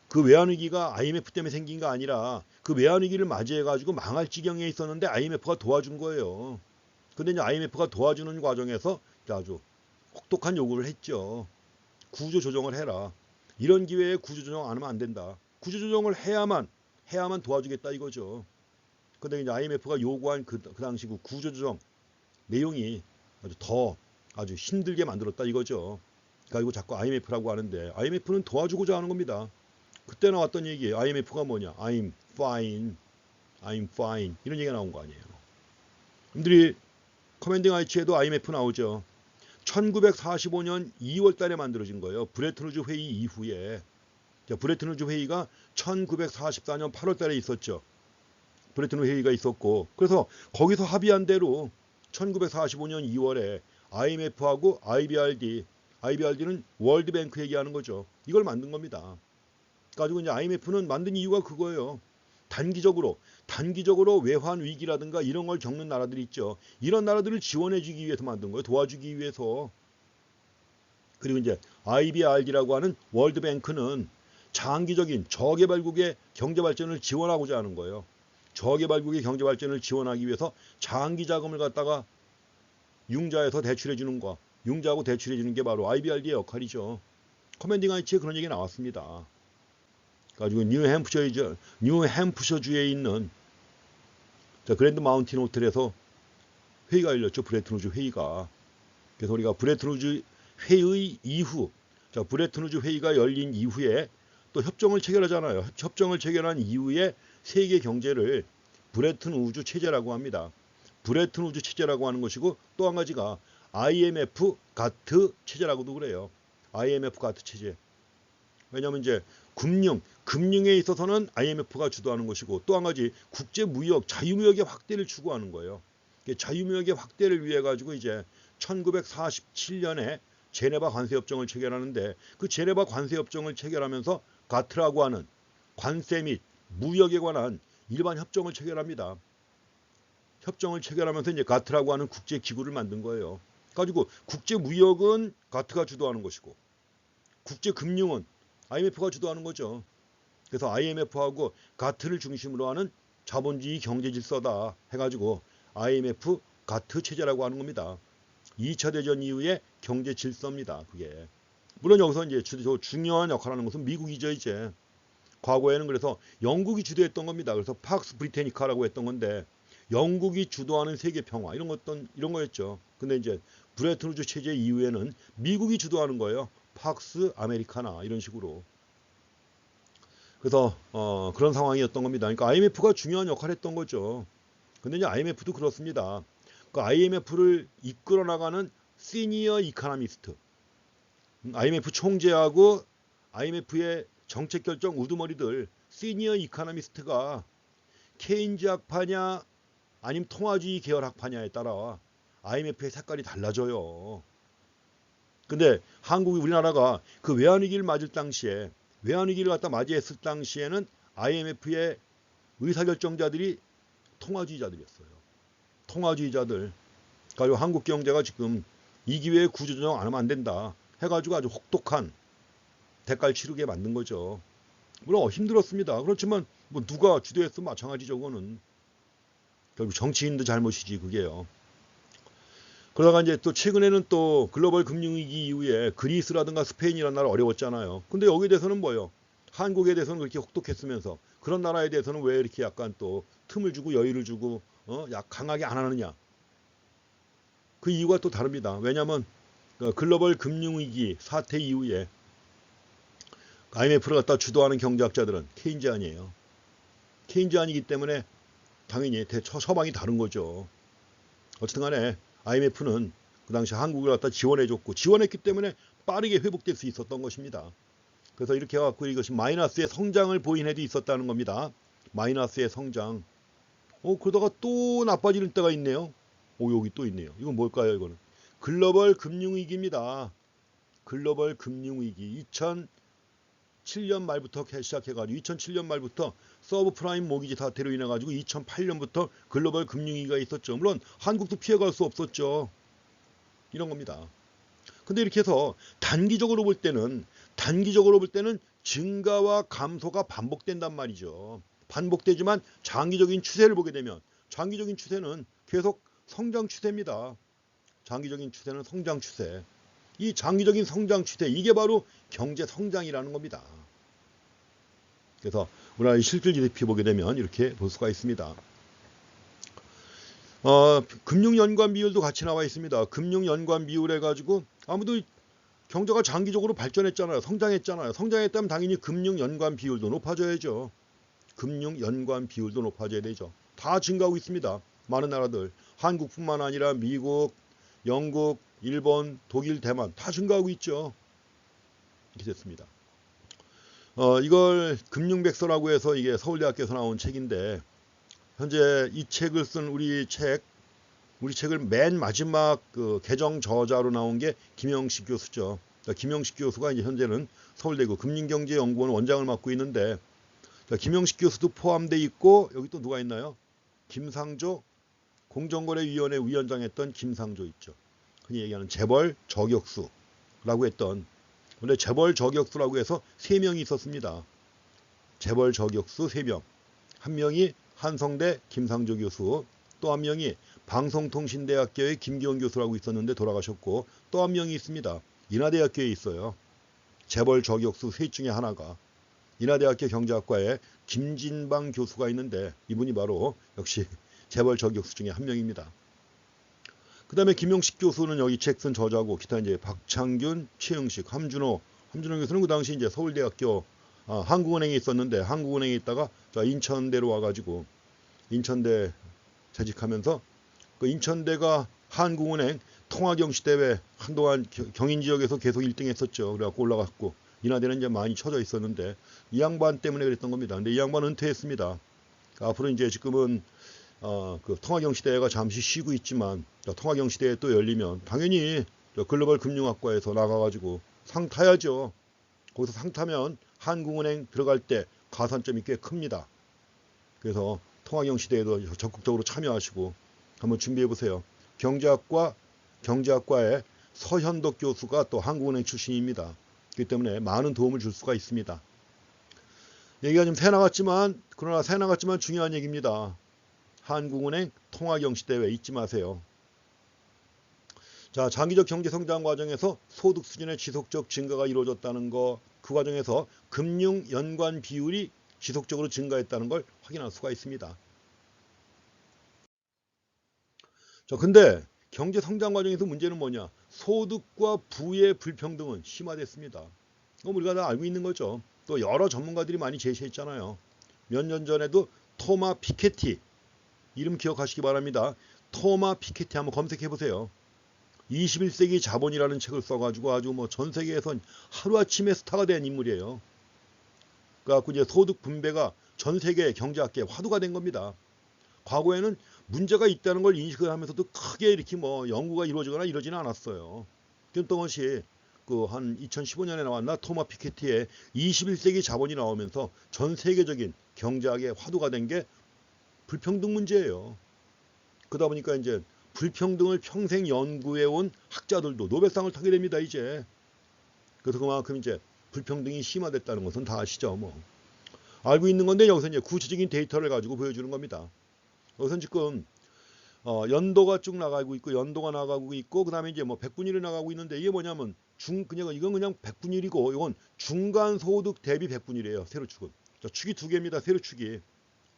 Speaker 1: 그 외환위기가 IMF 때문에 생긴 게 아니라 그 외환위기를 맞이해가지고 망할 지경에 있었는데 IMF가 도와준 거예요. 근데 이제 IMF가 도와주는 과정에서 아주 혹독한 요구를 했죠. 구조조정을 해라. 이런 기회에 구조조정 안 하면 안 된다. 구조조정을 해야만 도와주겠다 이거죠. 근데 이제 IMF가 요구한 그 당시 그 구조조정 내용이 아주 힘들게 만들었다 이거죠. 그리고 자꾸 IMF라고 하는데 IMF는 도와주고자 하는 겁니다. 그때 나왔던 얘기예요. IMF가 뭐냐? I'm fine. 이런 얘기가 나온 거 아니에요. 여러분들이 커맨딩 아이치에도 IMF 나오죠. 1945년 2월 달에 만들어진 거예요. 브레튼 우즈 회의 이후에. 자, 브레튼 우즈 회의가 1944년 8월 달에 있었죠. 브레튼 우즈 회의가 있었고, 그래서 거기서 합의한 대로 1945년 2월에 IMF하고 IBRD는 월드뱅크 얘기하는 거죠. 이걸 만든 겁니다. 가지고 이제 IMF는 만든 이유가 그거예요. 단기적으로 외환 위기라든가 이런 걸 겪는 나라들이 있죠. 이런 나라들을 지원해주기 위해서 만든 거예요. 도와주기 위해서. 그리고 이제 IBRD라고 하는 월드뱅크는 장기적인 저개발국의 경제 발전을 지원하고자 하는 거예요. 저개발국의 경제 발전을 지원하기 위해서 장기 자금을 갖다가 융자에서 대출해 주는 거, 융자하고 대출해 주는 게 바로 IBRD의 역할이죠. 커맨딩 하이츠에 그런 얘기 나왔습니다. 가지고 뉴햄프셔주에 있는 그랜드 마운틴 호텔에서 회의가 열렸죠. 브레튼 우즈 회의가. 그래서 우리가 브레튼 우즈 회의 이후, 브레튼 우즈 회의가 열린 이후에 또 협정을 체결하잖아요. 협정을 체결한 이후에 세계 경제를 브레튼 우즈 체제라고 합니다. 브레튼 우즈 체제라고 하는 것이고, 또 한 가지가 IMF 가트 체제라고도 그래요. IMF 가트 체제. 왜냐하면 이제 금융에 있어서는 IMF가 주도하는 것이고, 또 한 가지 국제 무역, 자유무역의 확대를 추구하는 거예요. 자유무역의 확대를 위해 가지고 이제 1947년에 제네바 관세협정을 체결하는데, 그 제네바 관세협정을 체결하면서 가트라고 하는 관세 및 무역에 관한 일반 협정을 체결합니다. 협정을 체결하면서 이제 가트라고 하는 국제 기구를 만든 거예요. 가지고 국제 무역은 가트가 주도하는 것이고, 국제 금융은 IMF가 주도하는 거죠. 그래서 IMF하고 가트를 중심으로 하는 자본주의 경제 질서다 해가지고 IMF 가트 체제라고 하는 겁니다. 2차 대전 이후의 경제 질서입니다. 그게. 물론 여기서 이제 중요한 역할을 하는 것은 미국이죠. 이제 과거에는 그래서 영국이 주도했던 겁니다. 그래서 팍스 브리테니카라고 했던 건데, 영국이 주도하는 세계 평화 이런 거였죠. 근데 이제 브레튼 우즈 체제 이후에는 미국이 주도하는 거예요. 팍스 아메리카나 이런 식으로. 그래서 그런 상황이었던 겁니다. 그러니까 IMF가 중요한 역할을 했던 거죠. 근데 이제 IMF도 그렇습니다. 그 IMF를 이끌어 나가는 시니어 이카노미스트, IMF 총재하고 IMF의 정책 결정 우두머리들, 시니어 이카노미스트가 케인즈 학파냐 아니면 통화주의 계열 학파냐에 따라 IMF의 색깔이 달라져요. 근데 우리나라가 그 외환위기를 맞을 당시에, 외환위기를 갖다 맞이했을 당시에는 IMF의 의사결정자들이 통화주의자들이었어요. 통화주의자들. 그리고 한국 경제가 지금 이 기회에 구조조정 안 하면 안 된다 해가지고 아주 혹독한 대가를 치르게 만든 거죠. 물론 힘들었습니다. 그렇지만 뭐 누가 주도했으면 마찬가지죠. 그거는 결국 정치인도 잘못이지 그게요. 그러다가 이제 또 최근에는 또 글로벌 금융위기 이후에 그리스라든가 스페인이라는 나라 어려웠잖아요. 근데 여기에 대해서는 뭐예요? 한국에 대해서는 그렇게 혹독했으면서 그런 나라에 대해서는 왜 이렇게 약간 또 틈을 주고 여유를 주고 강하게 안 하느냐? 그 이유가 또 다릅니다. 왜냐하면 글로벌 금융위기 사태 이후에 IMF를 갖다 주도하는 경제학자들은 케인지안이에요. 케인지안이기 때문에 당연히 처방이 다른 거죠. 어쨌든 간에 IMF는 그 당시 한국을 갖다 지원해줬고, 지원했기 때문에 빠르게 회복될 수 있었던 것입니다. 그래서 이렇게 해갖고 이것이 마이너스의 성장을 보인 해도 있었다는 겁니다. 마이너스의 성장. 그러다가 또 나빠지는 때가 있네요. 여기 또 있네요. 이건 뭘까요? 이거는 글로벌 금융위기입니다. 글로벌 금융위기. 2007년 말부터 시작해가지고 2007년 말부터 서브프라임 모기지 사태로 인해 가지고 2008년부터 글로벌 금융위기가 있었죠. 물론 한국도 피해갈 수 없었죠. 이런 겁니다. 근데 이렇게 해서 단기적으로 볼 때는 증가와 감소가 반복된단 말이죠. 반복되지만 장기적인 추세를 보게 되면 장기적인 추세는 계속 성장 추세입니다. 장기적인 추세는 성장 추세. 이 장기적인 성장 추세, 이게 바로 경제 성장이라는 겁니다. 그래서 우리나라 실질 GDP 보게 되면 이렇게 볼 수가 있습니다. 금융연관 비율도 같이 나와 있습니다. 금융연관 비율 해가지고 아무도 경제가 장기적으로 발전했잖아요. 성장했잖아요. 성장했다면 당연히 금융연관 비율도 높아져야죠. 금융연관 비율도 높아져야 되죠. 다 증가하고 있습니다. 많은 나라들. 한국뿐만 아니라 미국, 영국, 일본, 독일, 대만 다 증가하고 있죠. 이렇게 됐습니다. 이걸 금융백서라고 해서 이게 서울대학교에서 나온 책인데, 현재 이 책을 쓴 우리 책을 맨 마지막 그 개정 저자로 나온 게 김영식 교수죠. 김영식 교수가 이제 현재는 서울대고 금융경제연구원 원장을 맡고 있는데, 김영식 교수도 포함되어 있고, 여기 또 누가 있나요? 김상조 공정거래위원회 위원장 했던 김상조 있죠. 흔히 얘기하는 재벌 저격수라고 했던, 원래 재벌 저격수라고 해서 3명이 있었습니다. 재벌 저격수 3명. 한 명이 한성대 김상조 교수, 또 한 명이 방송통신대학교의 김기원 교수라고 있었는데 돌아가셨고, 또 한 명이 있습니다. 인하대학교에 있어요. 재벌 저격수 셋 중에 하나가 인하대학교 경제학과에 김진방 교수가 있는데, 이분이 바로 역시 재벌 저격수 중에 한 명입니다. 그 다음에 김영식 교수는 여기 책 쓴 저자고, 기타 이제 박창균, 최영식, 함준호 교수는 그 당시 이제 서울대학교 한국은행에 있었는데, 한국은행에 있다가 인천대로 와가지고 인천대 재직하면서, 그 인천대가 한국은행 통화경시대회 한동안 경인 지역에서 계속 1등 했었죠. 그래갖고 올라갔고, 인하대는 이제 많이 쳐져 있었는데, 이 양반 때문에 그랬던 겁니다. 근데 이 양반 은퇴했습니다. 앞으로 이제 지금은 그 통화경시대회가 잠시 쉬고 있지만, 통화경시대회 또 열리면 당연히 글로벌 금융학과에서 나가가지고 상 타야죠. 거기서 상 타면 한국은행 들어갈 때 가산점이 꽤 큽니다. 그래서 통화경시대회도 적극적으로 참여하시고 한번 준비해 보세요. 경제학과의 서현덕 교수가 또 한국은행 출신입니다. 그렇기 때문에 많은 도움을 줄 수가 있습니다. 얘기가 좀 새 나갔지만 중요한 얘기입니다. 한국은행 통화경시대회 잊지 마세요. 자, 장기적 경제성장 과정에서 소득 수준의 지속적 증가가 이루어졌다는 거, 그 과정에서 금융 연관 비율이 지속적으로 증가했다는 걸 확인할 수가 있습니다. 자, 근데 경제 성장 과정에서 문제는 뭐냐? 소득과 부의 불평등은 심화됐습니다. 우리가 다 알고 있는 거죠. 또 여러 전문가들이 많이 제시했잖아요. 몇 년 전에도 토마 피케티, 이름 기억하시기 바랍니다. 토마 피케티 한번 검색해 보세요. 21세기 자본이라는 책을 써가지고 아주 뭐 전 세계에선 하루아침에 스타가 된 인물이에요. 그래갖고 이제 소득 분배가 전 세계 경제학계에 화두가 된 겁니다. 과거에는 문제가 있다는 걸 인식을 하면서도 크게 이렇게 뭐 연구가 이루어지거나 이러지는 않았어요. 그랬던 것이 그 한 2015년에 나왔나 토마 피케티의 21세기 자본이 나오면서 전 세계적인 경제학의 화두가 된 게 불평등 문제예요. 그러다 보니까 이제 불평등을 평생 연구해온 학자들도 노벨상을 타게 됩니다, 이제. 그래서 그만큼 이제 불평등이 심화됐다는 것은 다 아시죠, 뭐. 알고 있는 건데 여기서 이제 구체적인 데이터를 가지고 보여주는 겁니다. 여기서 지금 연도가 쭉 나가고 있고, 그 다음에 이제 뭐 백분율이 나가고 있는데, 이게 뭐냐면 이건 그냥 백분율이고, 이건 중간 소득 대비 백분율이에요. 세로축은. 축이 2개입니다.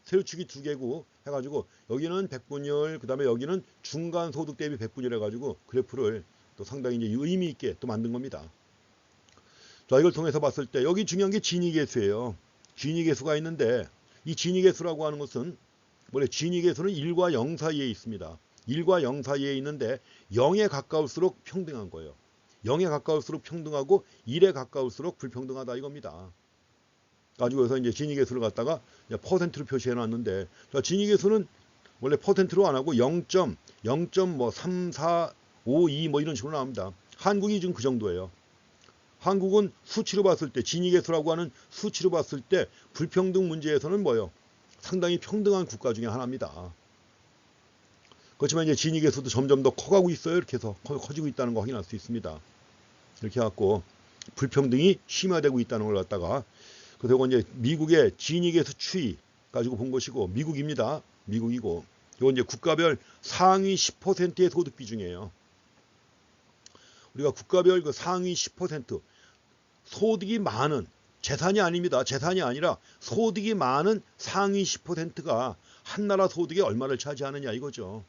Speaker 1: 세로축이 2개고 해가지고 여기는 백분율, 그 다음에 여기는 중간 소득 대비 백분율 해가지고 그래프를 또 상당히 이제 의미 있게 또 만든 겁니다. 자, 이걸 통해서 봤을 때 여기 중요한 게 진위계수예요. 진위계수가 있는데, 이 진위계수라고 하는 것은 원래 진위계수는 1과 0 사이에 있습니다. 1과 0 사이에 있는데 0에 가까울수록 평등한 거예요. 0에 가까울수록 평등하고 1에 가까울수록 불평등하다 이겁니다. 가지고 여기서 이제 진위계수를 갖다가 퍼센트로 표시해 놨는데, 진위계수는 원래 퍼센트로 안 하고 0.3452 뭐 이런 식으로 나옵니다. 한국이 지금 그 정도예요. 한국은 수치로 봤을 때, 진위계수라고 하는 수치로 봤을 때 불평등 문제에서는 뭐예요? 상당히 평등한 국가 중에 하나입니다. 그렇지만 이제 진위계수도 점점 더 커가고 있어요. 이렇게 해서 커지고 있다는 거 확인할 수 있습니다. 이렇게 해갖고 불평등이 심화되고 있다는 걸 갖다가, 그리고 이제 미국의 진위계수 추이 가지고 본 것이고, 미국입니다. 미국이고, 이건 이제 국가별 상위 10%의 소득 비중이에요. 우리가 국가별 그 상위 10%, 소득이 많은, 재산이 아닙니다. 재산이 아니라 소득이 많은 상위 10%가 한 나라 소득의 얼마를 차지하느냐 이거죠.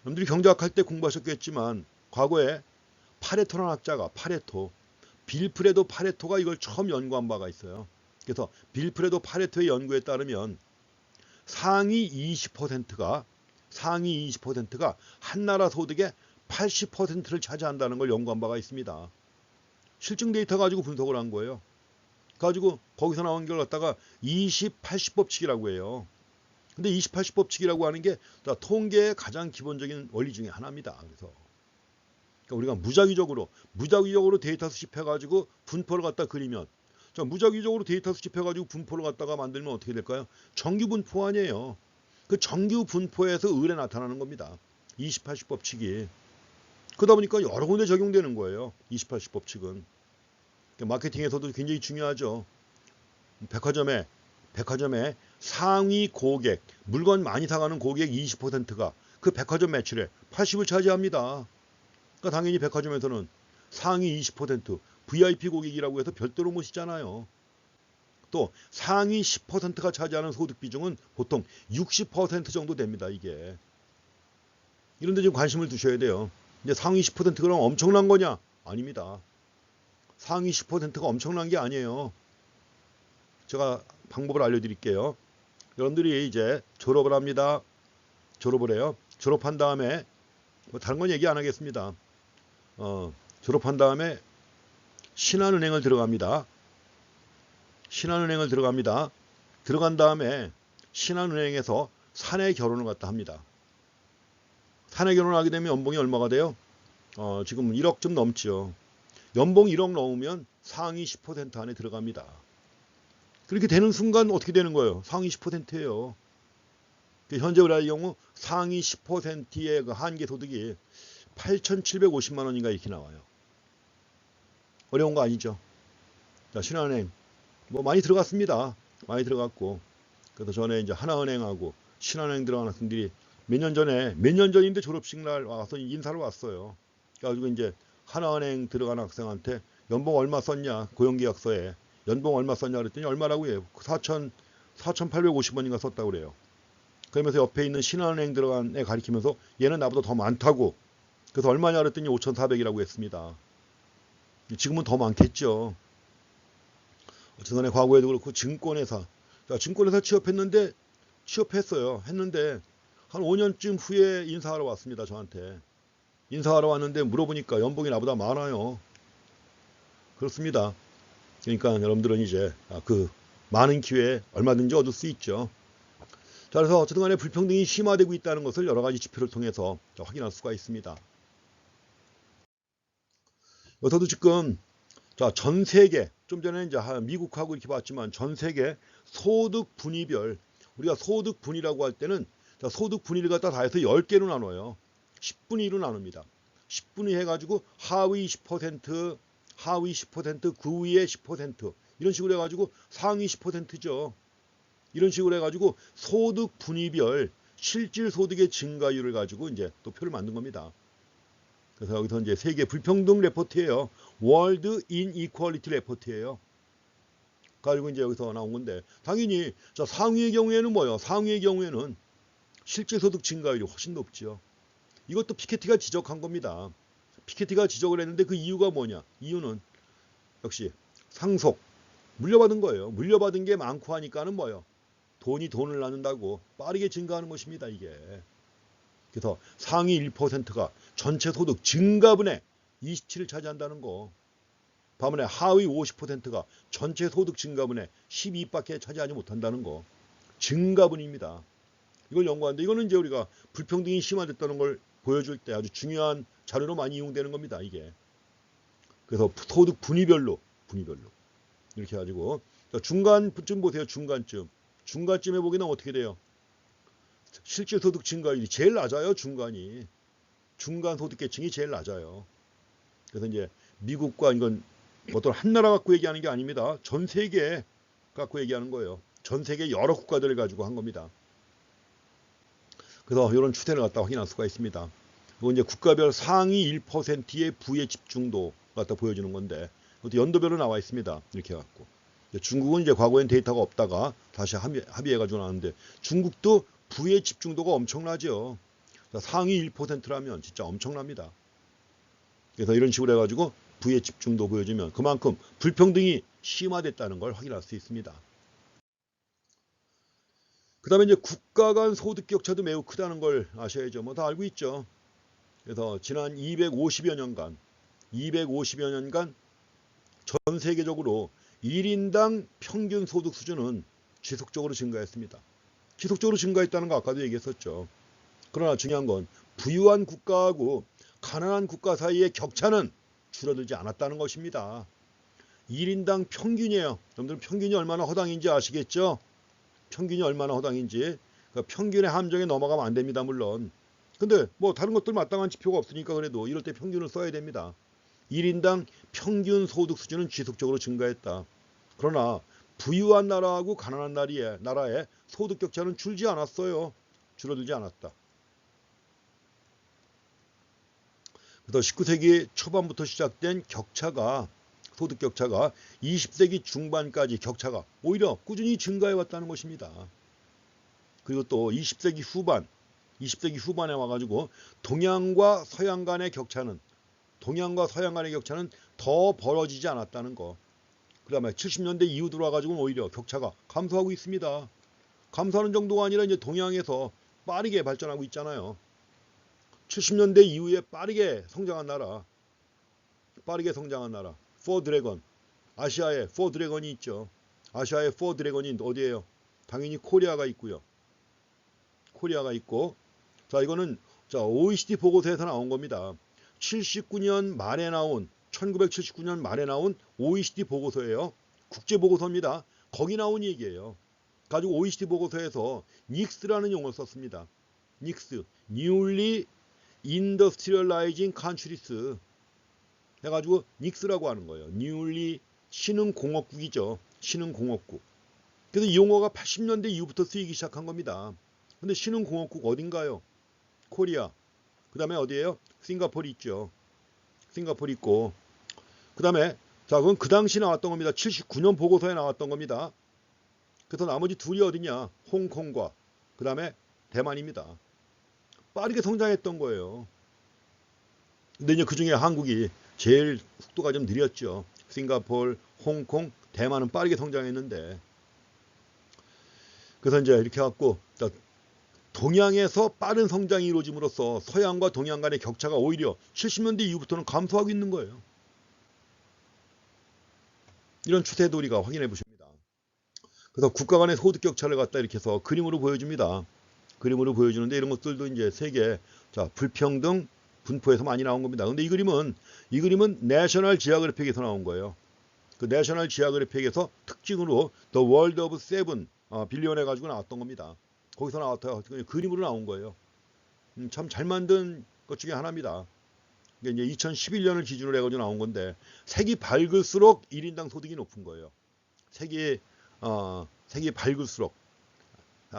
Speaker 1: 여러분들이 경제학 할 때 공부하셨겠지만, 과거에 파레토라는 학자가 빌프레도 파레토가 이걸 처음 연구한 바가 있어요. 그래서 빌프레도 파레토의 연구에 따르면 상위 20%가 한 나라 소득의 80%를 차지한다는 걸 연구한 바가 있습니다. 실증 데이터 가지고 분석을 한 거예요. 가지고 거기서 나온 걸 갖다가 20-80법칙이라고 해요. 근데 20-80법칙이라고 하는 게 통계의 가장 기본적인 원리 중에 하나입니다. 그래서 그러니까 우리가 무작위적으로 데이터 수집해가지고 분포를 갖다 그리면, 자, 무작위적으로 데이터 수집해가지고 분포를 갖다가 만들면 어떻게 될까요? 정규 분포 아니에요. 그 정규 분포에서 을에 나타나는 겁니다. 20-80법칙이. 그러다 보니까 여러 군데 적용되는 거예요. 20-80법칙은. 마케팅에서도 굉장히 중요하죠. 백화점에 상위 고객, 물건 많이 사가는 고객 20%가 그 백화점 매출의 80을 차지합니다. 그러니까 당연히 백화점에서는 상위 20%, VIP 고객이라고 해서 별도로 모시잖아요. 또 상위 10%가 차지하는 소득 비중은 보통 60% 정도 됩니다. 이게. 이런 데 좀 관심을 두셔야 돼요. 이제 상위 10%가 그럼 엄청난 거냐? 아닙니다. 상위 10%가 엄청난 게 아니에요. 제가 방법을 알려드릴게요. 여러분들이 이제 졸업을 합니다. 졸업을 해요. 졸업한 다음에 뭐 다른 건 얘기 안 하겠습니다. 졸업한 다음에 신한은행을 들어갑니다. 들어간 다음에 신한은행에서 사내 결혼을 갖다 합니다. 사내 결혼을 하게 되면 연봉이 얼마가 돼요? 지금 1억 좀 넘죠. 연봉 1억 넘으면 상위 10% 안에 들어갑니다. 그렇게 되는 순간 어떻게 되는 거예요? 상위 10%예요. 현재 우리의 경우 상위 10%의 그 한계 소득이 8,750만 원인가 이렇게 나와요. 어려운 거 아니죠? 자, 신한은행 뭐 많이 들어갔습니다. 많이 들어갔고, 그래서 전에 이제 하나은행하고 신한은행 들어간 학생들이 몇 년 전인데 졸업식 날 와서 인사를 왔어요. 그래가지고 이제 하나은행 들어간 학생한테 연봉 얼마 썼냐, 고용계약서에 연봉 얼마 썼냐 그랬더니 얼마라고 해요. 4,850원인가 썼다고 그래요. 그러면서 옆에 있는 신한은행 들어간 애 가리키면서 얘는 나보다 더 많다고. 그래서 얼마냐 그랬더니 5,400이라고 했습니다. 지금은 더 많겠죠. 전에 과거에도 그렇고 증권회사 취업했어요. 했는데 한 5년쯤 후에 인사하러 왔습니다. 저한테. 인사하러 왔는데 물어보니까 연봉이 나보다 많아요. 그렇습니다. 그러니까 여러분들은 이제 그 많은 기회에 얼마든지 얻을 수 있죠. 자, 그래서 어쨌든 간에 불평등이 심화되고 있다는 것을 여러 가지 지표를 통해서 확인할 수가 있습니다. 여기서도 지금 전 세계, 좀 전에 이제 미국하고 이렇게 봤지만 전 세계 소득 분위별, 우리가 소득 분위라고 할 때는 소득 분위를 갖다 다 해서 10개로 나눠요. 10분위 1로 나눕니다. 10분위 해가지고 하위 10%, 그 위에 10%, 이런 식으로 해가지고 상위 10%죠. 이런 식으로 해가지고 소득 분위별 실질 소득의 증가율을 가지고 이제 또 표를 만든 겁니다. 그래서 여기서 이제 세계 불평등 레포트예요. 월드 인이퀄리티 레포트예요. 가지고 이제 여기서 나온 건데, 당연히 상위의 경우에는 뭐예요? 상위의 경우에는 실질 소득 증가율이 훨씬 높죠. 이것도 피케티가 지적한 겁니다. 피케티가 지적을 했는데 그 이유가 뭐냐? 이유는 역시 상속, 물려받은 거예요. 물려받은 게 많고 하니까는 뭐예요? 돈이 돈을 낳는다고 빠르게 증가하는 것입니다. 이게. 그래서 상위 1%가 전체 소득 증가분의 27을 차지한다는 거. 반면에 하위 50%가 전체 소득 증가분의 12밖에 차지하지 못한다는 거. 증가분입니다. 이걸 연구하는데, 이거는 이제 우리가 불평등이 심화됐다는 걸 보여줄 때 아주 중요한 자료로 많이 이용되는 겁니다. 이게. 그래서 소득 분위별로 이렇게 해가지고 중간쯤 보세요. 중간쯤에 보기는 어떻게 돼요? 실질 소득 증가율이 제일 낮아요. 중간 소득계층이 제일 낮아요. 그래서 이제 미국과 이건 어떤 한 나라 갖고 얘기하는 게 아닙니다. 전 세계 갖고 얘기하는 거예요. 전 세계 여러 국가들을 가지고 한 겁니다. 그래서 이런 추세를 갖다 확인할 수가 있습니다. 그리고 이제 국가별 상위 1%의 부의 집중도 갖다 보여주는 건데, 그것도 연도별로 나와 있습니다. 이렇게 해갖고. 중국은 이제 과거엔 데이터가 없다가 다시 합의해가지고 나왔는데, 중국도 부의 집중도가 엄청나죠. 상위 1%라면 진짜 엄청납니다. 그래서 이런 식으로 해가지고 부의 집중도 보여주면 그만큼 불평등이 심화됐다는 걸 확인할 수 있습니다. 그 다음에 이제 국가 간 소득 격차도 매우 크다는 걸 아셔야죠. 뭐 다 알고 있죠. 그래서 지난 250여 년간 전 세계적으로 1인당 평균 소득 수준은 지속적으로 증가했습니다. 지속적으로 증가했다는 거 아까도 얘기했었죠. 그러나 중요한 건 부유한 국가하고 가난한 국가 사이의 격차는 줄어들지 않았다는 것입니다. 1인당 평균이에요. 여러분들 평균이 얼마나 허당인지 아시겠죠? 평균이 얼마나 허당인지. 그러니까 평균의 함정에 넘어가면 안 됩니다. 물론. 근데 뭐 다른 것들 마땅한 지표가 없으니까 그래도 이럴 때 평균을 써야 됩니다. 1인당 평균 소득 수준은 지속적으로 증가했다. 그러나 부유한 나라하고 가난한 나라의 소득 격차는 줄지 않았어요. 줄어들지 않았다. 그래서 19세기 초반부터 시작된 격차가 소득 격차가 20세기 중반까지 격차가 오히려 꾸준히 증가해 왔다는 것입니다. 그리고 또 20세기 후반에 와가지고 동양과 서양 간의 격차는 더 벌어지지 않았다는 거. 그 다음에 70년대 이후 들어와가지고는 오히려 격차가 감소하고 있습니다. 감소하는 정도가 아니라 이제 동양에서 빠르게 발전하고 있잖아요. 70년대 이후에 빠르게 성장한 나라. 4드래곤. 아시아에 4드래곤이 있죠. 아시아에 4드래곤이 어디예요? 당연히 코리아가 있고요. 코리아가 있고, 자, 이거는 OECD 보고서에서 나온 겁니다. 1979년 말에 나온 OECD 보고서예요. 국제 보고서입니다. 거기 나온 얘기예요. 가지고 OECD 보고서에서 닉스라는 용어를 썼습니다. 닉스, Newly Industrializing Countries 해가지고 닉스라고 하는 거예요. Newly 신흥공업국이죠. 신흥공업국. 그래서 이 용어가 80년대 이후부터 쓰이기 시작한 겁니다. 근데 신흥공업국 어딘가요? 코리아. 그 다음에 어디예요? 싱가포르 있죠. 싱가포르 있고. 그 다음에 자, 그건 그 당시 나왔던 겁니다. 79년 보고서에 나왔던 겁니다. 그래서 나머지 둘이 어디냐? 홍콩과 그 다음에 대만입니다. 빠르게 성장했던 거예요. 근데 이제 그 중에 한국이 제일 속도가 좀 느렸죠. 싱가포르, 홍콩, 대만은 빠르게 성장했는데. 그래서 이제 이렇게 해갖고 동양에서 빠른 성장이 이루어짐으로써 서양과 동양 간의 격차가 오히려 70년대 이후부터는 감소하고 있는 거예요. 이런 추세도 우리가 확인해 보십니다. 그래서 국가 간의 소득 격차를 갖다 이렇게 해서 그림으로 보여줍니다. 그림으로 보여주는데 이런 것들도 이제 세계 불평등 분포에서 많이 나온 겁니다. 근데 이 그림은 내셔널 지오그래픽에서 나온 거예요. 그 내셔널 지오그래픽에서 특징으로 The World of Seven 빌리언 해가지고 나왔던 겁니다. 거기서 나왔다가 그림으로 나온 거예요. 참 잘 만든 것 중에 하나입니다. 이게 이제 2011년을 기준으로 해가지고 나온 건데 색이 밝을수록 1인당 소득이 높은 거예요. 색이 밝을수록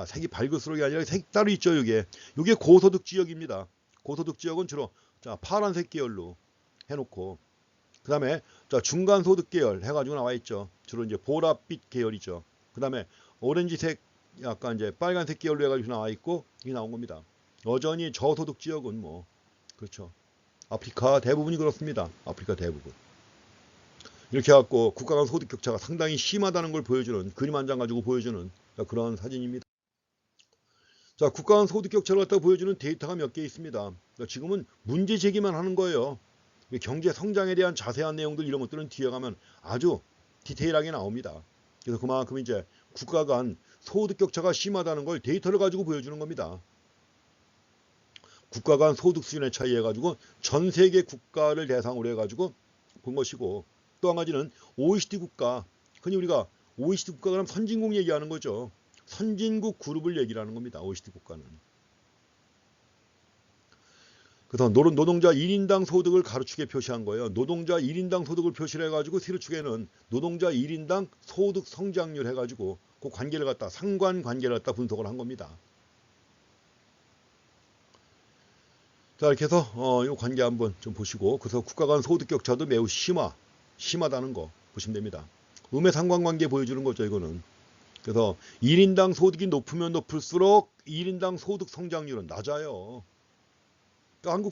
Speaker 1: 색이 밝을수록이 아니라 색 따로 있죠. 이게 고소득 지역입니다. 고소득 지역은 주로 파란색 계열로 해놓고 그 다음에 중간 소득 계열 해가지고 나와 있죠. 주로 이제 보랏빛 계열이죠. 그 다음에 오렌지색 약간 이제 빨간색 계열로 해가지고 나와 있고 이게 나온 겁니다. 여전히 저소득 지역은 뭐 그렇죠. 아프리카 대부분이 그렇습니다. 아프리카 대부분. 이렇게 해갖고 국가 간 소득 격차가 상당히 심하다는 걸 보여주는 그림 한 장 가지고 보여주는 그런 사진입니다. 자, 국가 간 소득 격차를 갖다 보여주는 데이터가 몇 개 있습니다. 지금은 문제 제기만 하는 거예요. 경제 성장에 대한 자세한 내용들 이런 것들은 뒤에 가면 아주 디테일하게 나옵니다. 그래서 그만큼 이제 국가 간 소득 격차가 심하다는 걸 데이터를 가지고 보여주는 겁니다. 국가 간 소득 수준의 차이 해가지고 전 세계 국가를 대상으로 해가지고 본 것이고 또 한 가지는 OECD 국가. 흔히 우리가 OECD 국가 그러면 선진국 얘기하는 거죠. 선진국 그룹을 얘기를 하는 겁니다. OECD 국가는. 그래서 노동자 1인당 소득을 가로축에 표시한 거예요. 노동자 1인당 소득을 표시를 해가지고 세로축에는 노동자 1인당 소득 성장률 해가지고 그 관계를 갖다 상관관계를 갖다 분석을 한 겁니다. 자, 이렇게 해서 이 관계 한번 좀 보시고 그래서 국가 간 소득 격차도 매우 심하다는 거 보시면 됩니다. 음의 상관관계 보여주는 거죠. 이거는. 그래서 1인당 소득이 높으면 높을수록 1인당 소득 성장률은 낮아요. 그러니까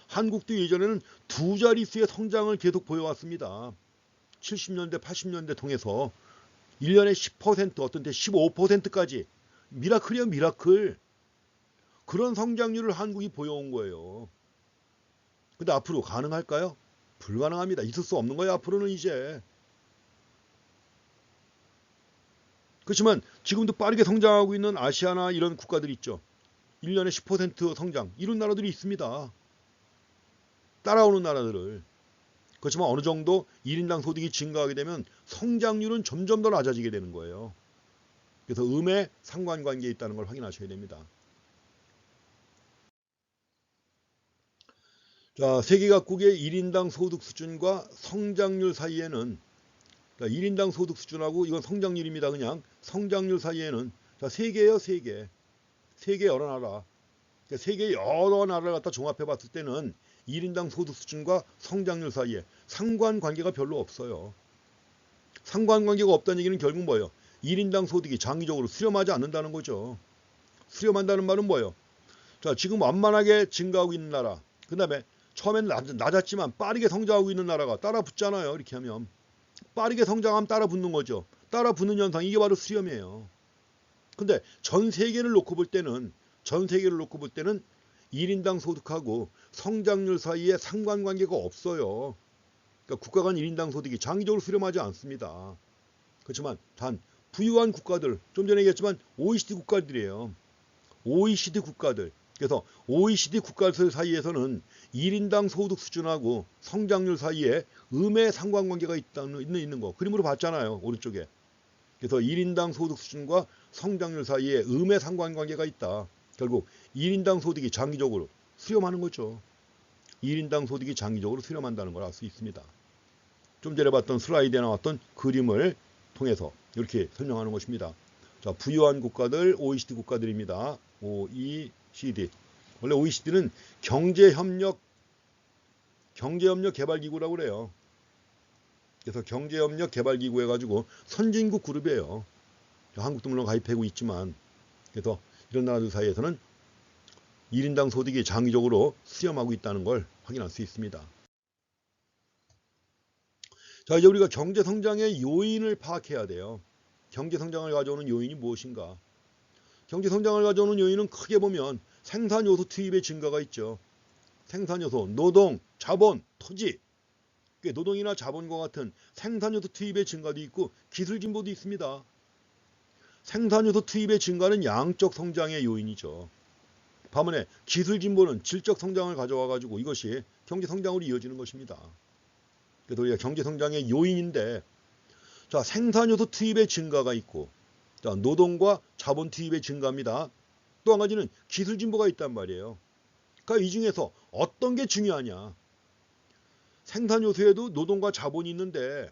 Speaker 1: 한국도 예전에는 두 자릿수의 성장을 계속 보여왔습니다. 70년대, 80년대 통해서 1년에 10%, 어떤 때 15%까지 미라클이야, 미라클. 그런 성장률을 한국이 보여온 거예요. 근데 앞으로 가능할까요? 불가능합니다. 있을 수 없는 거예요. 앞으로는 이제. 그렇지만 지금도 빠르게 성장하고 있는 아시아나 이런 국가들 있죠. 1년에 10% 성장 이런 나라들이 있습니다. 따라오는 나라들을. 그렇지만 어느 정도 1인당 소득이 증가하게 되면 성장률은 점점 더 낮아지게 되는 거예요. 그래서 음의 상관관계에 있다는 걸 확인하셔야 됩니다. 자, 세계 각국의 1인당 소득 수준과 성장률 사이에는, 자, 1인당 소득 수준하고 이건 성장률입니다. 그냥 성장률 사이에는, 자, 세계예요, 세계. 세계 여러 나라. 그러니까 세계 여러 나라를 갖다 종합해 봤을 때는 1인당 소득 수준과 성장률 사이에 상관관계가 별로 없어요. 상관관계가 없다는 얘기는 결국 뭐예요? 1인당 소득이 장기적으로 수렴하지 않는다는 거죠. 수렴한다는 말은 뭐예요? 자, 지금 완만하게 증가하고 있는 나라, 그 다음에 처음엔 낮았지만 빠르게 성장하고 있는 나라가 따라 붙잖아요. 이렇게 하면 빠르게 성장하면 따라 붙는 거죠. 따라 붙는 현상, 이게 바로 수렴이에요. 근데 전 세계를 놓고 볼 때는 1인당 소득하고 성장률 사이에 상관관계가 없어요. 그러니까 국가 간 1인당 소득이 장기적으로 수렴하지 않습니다. 그렇지만 단 부유한 국가들, 좀 전에 얘기했지만 OECD 국가들이에요. OECD 국가들. 그래서 OECD 국가들 사이에서는 1인당 소득 수준하고 성장률 사이에 음의 상관관계가 있는 거. 그림으로 봤잖아요. 오른쪽에. 그래서 1인당 소득 수준과 성장률 사이에 음의 상관관계가 있다. 결국 1인당 소득이 장기적으로 수렴하는 거죠. 1인당 소득이 장기적으로 수렴한다는 걸 알 수 있습니다. 좀 전에 봤던 슬라이드에 나왔던 그림을 통해서 이렇게 설명하는 것입니다. 자, 부유한 국가들, OECD 국가들입니다. OECD. 원래 OECD는 경제협력 개발기구라고 그래요. 그래서 경제협력 개발기구 해가지고 선진국 그룹이에요. 한국도 물론 가입하고 있지만, 그래서 이런 나라들 사이에서는 1인당 소득이 장기적으로 수렴하고 있다는 걸 확인할 수 있습니다. 자, 이제 우리가 경제성장의 요인을 파악해야 돼요. 경제성장을 가져오는 요인이 무엇인가? 경제성장을 가져오는 요인은 크게 보면 생산요소 투입의 증가가 있죠. 생산요소, 노동, 자본, 토지. 노동이나 자본과 같은 생산요소 투입의 증가도 있고 기술 진보도 있습니다. 생산요소 투입의 증가는 양적 성장의 요인이죠. 반면에 기술 진보는 질적 성장을 가져와 가지고 이것이 경제 성장으로 이어지는 것입니다. 그래서 우리가 경제 성장의 요인인데, 자, 생산요소 투입의 증가가 있고, 자, 노동과 자본 투입의 증가입니다. 또 한 가지는 기술 진보가 있단 말이에요. 그러니까 이 중에서 어떤 게 중요하냐? 생산요소에도 노동과 자본이 있는데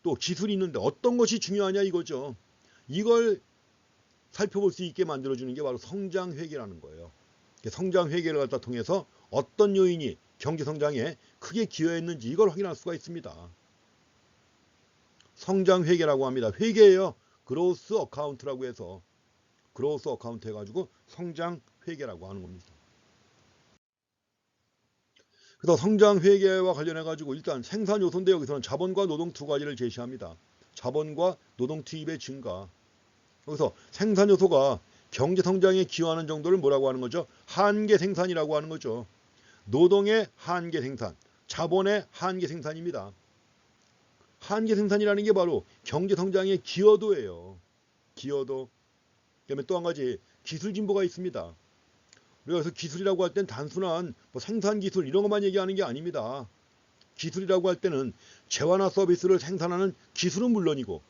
Speaker 1: 또 기술이 있는데 어떤 것이 중요하냐 이거죠. 이걸 살펴볼 수 있게 만들어주는 게 바로 성장회계라는 거예요. 성장회계를 갖다 통해서 어떤 요인이 경제성장에 크게 기여했는지 이걸 확인할 수가 있습니다. 성장회계라고 합니다. 회계예요. 그로스 어카운트라고 해서 그로스 어카운트 해가지고 성장회계라고 하는 겁니다. 그래서 성장회계와 관련해가지고 일단 생산요소인데 여기서는 자본과 노동 두 가지를 제시합니다. 자본과 노동 투입의 증가. 여기서 생산요소가 경제성장에 기여하는 정도를 뭐라고 하는 거죠? 한계 생산이라고 하는 거죠. 노동의 한계 생산, 자본의 한계 생산입니다. 한계 생산이라는 게 바로 경제성장의 기여도예요. 기여도. 그다음에 또 한 가지 기술 진보가 있습니다. 그래서 기술이라고 할 땐 단순한 생산 기술 이런 것만 얘기하는 게 아닙니다. 기술이라고 할 때는 재화나 서비스를 생산하는 기술은 물론이고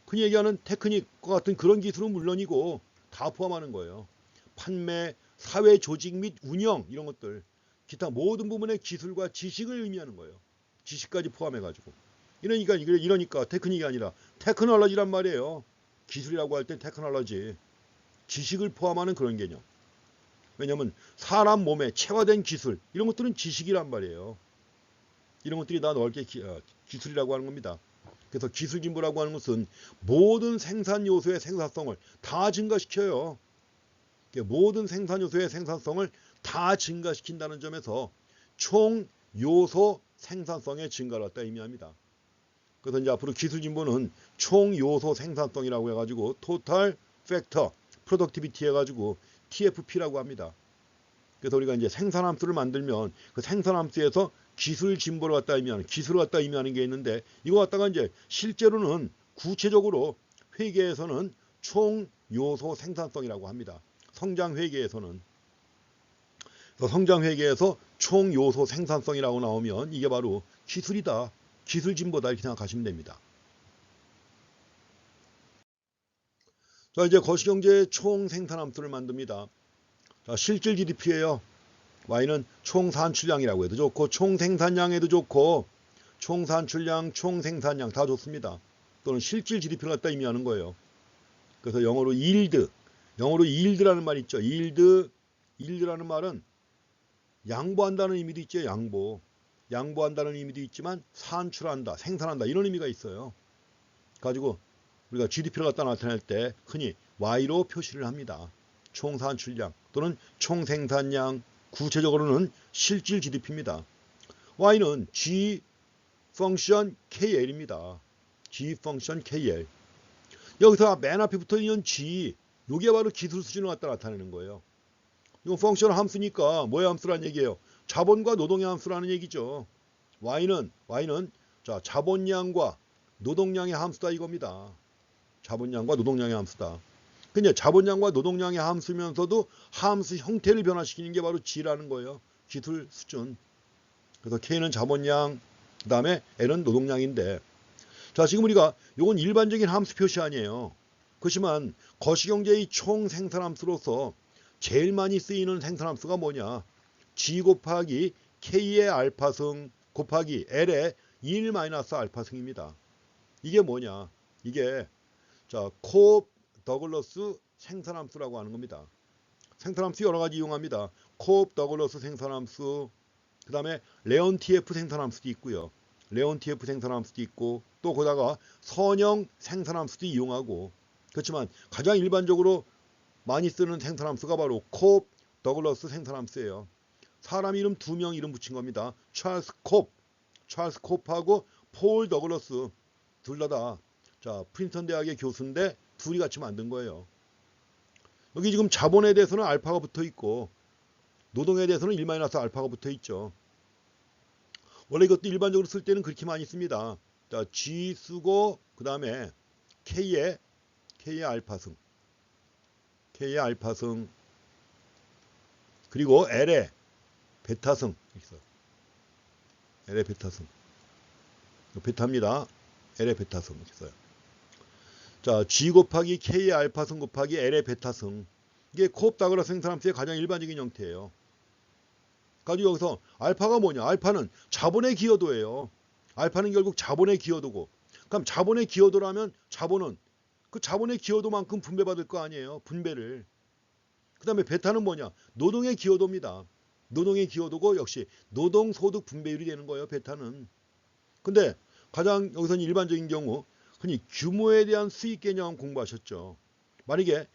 Speaker 1: 흔히 얘기하는 테크닉과 같은 그런 기술은 물론이고 다 포함하는 거예요. 판매, 사회 조직 및 운영 이런 것들 기타 모든 부분의 기술과 지식을 의미하는 거예요. 지식까지 포함해가지고 이러니까 테크닉이 아니라 테크놀로지란 말이에요. 기술이라고 할 때 테크놀로지 지식을 포함하는 그런 개념. 왜냐하면 사람 몸에 체화된 기술 이런 것들은 지식이란 말이에요. 이런 것들이 다 넓게 기술이라고 하는 겁니다. 그래서 기술 진보라고 하는 것은 모든 생산 요소의 생산성을 다 증가시켜요. 모든 생산 요소의 생산성을 다 증가시킨다는 점에서 총 요소 생산성의 증가를 갖다 의미합니다. 그래서 이제 앞으로 기술 진보는 총 요소 생산성이라고 해가지고 토탈 팩터 프로덕티비티 해가지고 TFP라고 합니다. 그래서 우리가 이제 생산함수를 만들면 그 생산함수에서 기술 진보를 갖다 의미하는 기술을 갖다 의미하는 게 있는데 이거 갖다가 이제 실제로는 구체적으로 회계에서는 총 요소 생산성이라고 합니다. 성장 회계에서는. 성장 회계에서 총 요소 생산성이라고 나오면 이게 바로 기술이다. 기술 진보다 이렇게 생각하시면 됩니다. 자, 이제 거시경제의 총 생산 함수를 만듭니다. 자, 실질 GDP예요. Y는 총 산출량이라고 해도 좋고 총 생산량에도 좋고 총 산출량, 총 생산량 다 좋습니다. 또는 실질 GDP를 갖다 의미하는 거예요. 그래서 영어로 yield라는 말 있죠. yield라는 말은 양보한다는 의미도 있죠. 양보한다는 의미도 있지만 산출한다, 생산한다 이런 의미가 있어요. 가지고 우리가 GDP를 갖다 나타낼 때 흔히 Y로 표시를 합니다. 총 산출량 또는 총 생산량, 구체적으로는 실질 GDP입니다. Y는 G 펑션 KL입니다. G 펑션 KL. 여기서 맨 앞에 붙어 있는 G, 이게 바로 기술 수준을 갖다 나타내는 거예요. 이건 펑션 함수니까 뭐의 함수라는 얘기예요? 자본과 노동의 함수라는 얘기죠. Y는 자, 자본량과 노동량의 함수다 이겁니다. 자본량과 노동량의 함수다. 근데 자본량과 노동량의 함수면서도 함수 형태를 변화시키는 게 바로 G라는 거예요. 기술 수준. 그래서 K는 자본량, 그 다음에 L은 노동량인데, 자, 지금 우리가 이건 일반적인 함수 표시 아니에요. 그렇지만 거시경제의 총 생산함수로서 제일 많이 쓰이는 생산함수가 뭐냐? G 곱하기 K의 알파승 곱하기 L의 1-알파승입니다. 이게 뭐냐? 이게 자, 코옵 더글러스 생산함수라고 하는 겁니다. 생산함수 여러 가지 이용합니다. 코옵 더글러스 생산함수, 그 다음에 레온TF 생산함수도 있고요. 레온TF 생산함수도 있고 또 거기다가 선형 생산함수도 이용하고, 그렇지만 가장 일반적으로 많이 쓰는 생산함수가 바로 코옵 더글러스 생산함수예요. 사람 이름 2명 이름 붙인 겁니다. 찰스 콥하고 폴 더글러스 둘 다 자, 프린스턴 대학의 교수인데 둘이 같이 만든 거예요. 여기 지금 자본에 대해서는 알파가 붙어 있고 노동에 대해서는 1-알파가 붙어 있죠. 원래 이것도 일반적으로 쓸 때는 그렇게 많이 씁니다. 자, G 쓰고 그 다음에 K의 알파승, 그리고 L의 베타승, L의 베타승, 베타입니다. L의 베타승 이렇게 써요. 자, G 곱하기 K의 알파승 곱하기 L의 베타승, 이게 코옵 더글러스 생산함수의 가장 일반적인 형태예요. 가지고 여기서 알파가 뭐냐? 알파는 자본의 기여도예요. 알파는 결국 자본의 기여도고, 그럼 자본의 기여도라면 자본은 그 자본의 기여도만큼 분배받을 거 아니에요. 분배를. 그 다음에 베타는 뭐냐? 노동의 기여도입니다. 노동의 기여도고 역시 노동소득 분배율이 되는 거예요. 베타는. 근데 가장 여기서는 일반적인 경우 흔히 규모에 대한 수익 개념 공부하셨죠. 만약에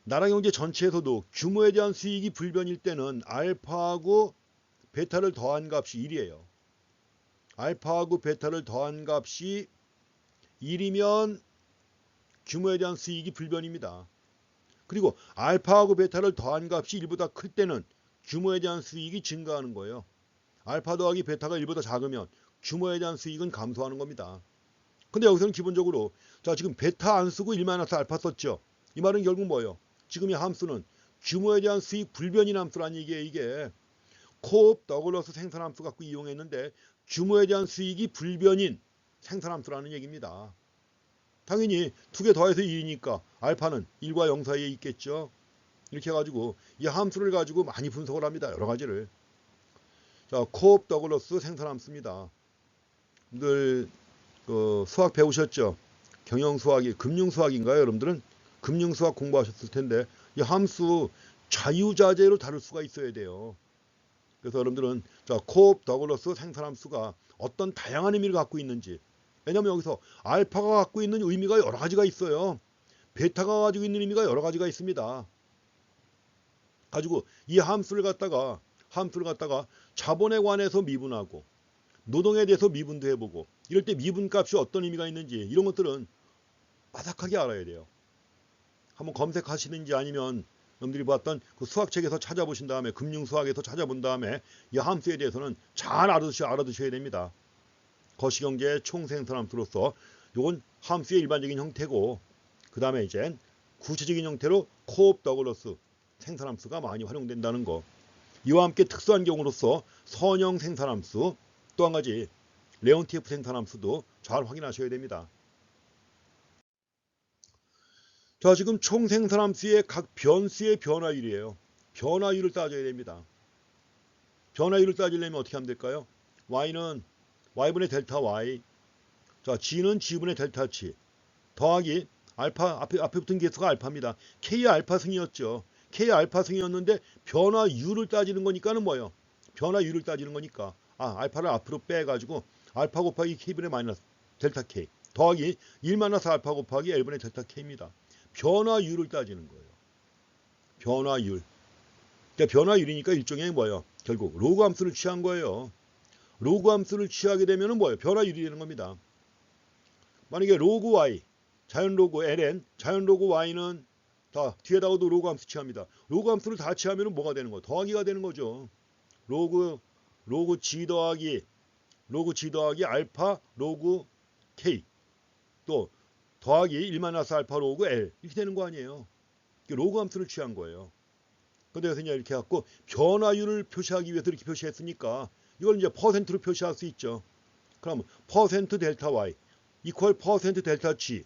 Speaker 1: 나라 경제 전체에서도 규모에 대한 수익이 불변일 때는 알파하고 베타를 더한 값이 1이에요. 알파하고 베타를 더한 값이 1이면 규모에 대한 수익이 불변입니다. 그리고 알파하고 베타를 더한 값이 1보다 클 때는 규모에 대한 수익이 증가하는 거예요. 알파 더하기 베타가 1보다 작으면 규모에 대한 수익은 감소하는 겁니다. 근데 여기서는 기본적으로 자, 지금 베타 안 쓰고 1-알파 썼죠. 이 말은 결국 뭐예요? 지금 이 함수는 규모에 대한 수익 불변인 함수라는 얘기예요. 이게 코옵 더글러스 생산함수 갖고 이용했는데 규모에 대한 수익이 불변인 생산함수라는 얘기입니다. 당연히 두 개 더해서 2이니까 알파는 1과 0 사이에 있겠죠. 이렇게 해가지고 이 함수를 가지고 많이 분석을 합니다. 여러 가지를. 자, 코옵 더글러스 생산함수입니다. 늘 수학 배우셨죠? 경영수학이 금융수학인가요? 여러분들은 금융수학 공부하셨을 텐데 이 함수 자유자재로 다룰 수가 있어야 돼요. 그래서 여러분들은 자, 코옵 더글러스 생산함수가 어떤 다양한 의미를 갖고 있는지, 왜냐하면 여기서 알파가 갖고 있는 의미가 여러 가지가 있어요. 베타가 가지고 있는 의미가 여러 가지가 있습니다. 가지고 이 함수를 갖다가 자본에 관해서 미분하고 노동에 대해서 미분도 해보고 이럴 때 미분값이 어떤 의미가 있는지 이런 것들은 바삭하게 알아야 돼요. 한번 검색하시든지 아니면 여러분들이 봤던 그 수학책에서 찾아보신 다음에 금융수학에서 찾아본 다음에 이 함수에 대해서는 잘 알아두셔야 됩니다. 거시경제의 총생산함수로서 이건 함수의 일반적인 형태고, 그 다음에 이제 구체적인 형태로 코옵 더글러스 생산함수가 많이 활용된다는 거. 이와 함께 특수한 경우로서 선형 생산함수, 또 한 가지 레온티에프 생산함수도 잘 확인하셔야 됩니다. 자, 지금 총 생산함수의 각 변수의 변화율이에요. 변화율을 따져야 됩니다. 변화율을 따지려면 어떻게 하면 될까요? y는 y분의 델타 y, 자, g는 g분의 델타 g 더하기 알파, 앞에 붙은 개수가 알파입니다. k의 알파 승이었죠. k의 알파 승이었는데 변화율을 따지는 거니까는 뭐예요? 변화율을 따지는 거니까 알파를 앞으로 빼가지고 알파 곱하기 k분의 마이너스 델타 k 더하기 1 마이너스 알파 곱하기 l분의 델타 k입니다. 변화율을 따지는 거예요. 변화율. 그러니까 변화율이니까 일종의 뭐예요? 결국 로그 함수를 취한 거예요. 로그 함수를 취하게 되면 뭐예요? 변화율이 되는 겁니다. 만약에 로그 y, 자연 로그 ln, 자연 로그 y는 다 뒤에다가도 로그 함수 취합니다. 로그 함수를 다 취하면 뭐가 되는 거예요? 더하기가 되는 거죠. 로그 g 더하기 알파 로그 k 또 더하기 1 마이너스 알파 로그 l 이렇게 되는 거 아니에요. 로그 함수를 취한 거예요. 근데 여기서 이제 이렇게 해갖고 변화율을 표시하기 위해서 이렇게 표시했으니까 이걸 이제 퍼센트로 표시할 수 있죠. 그럼 퍼센트 델타 y 이퀄 퍼센트 델타 g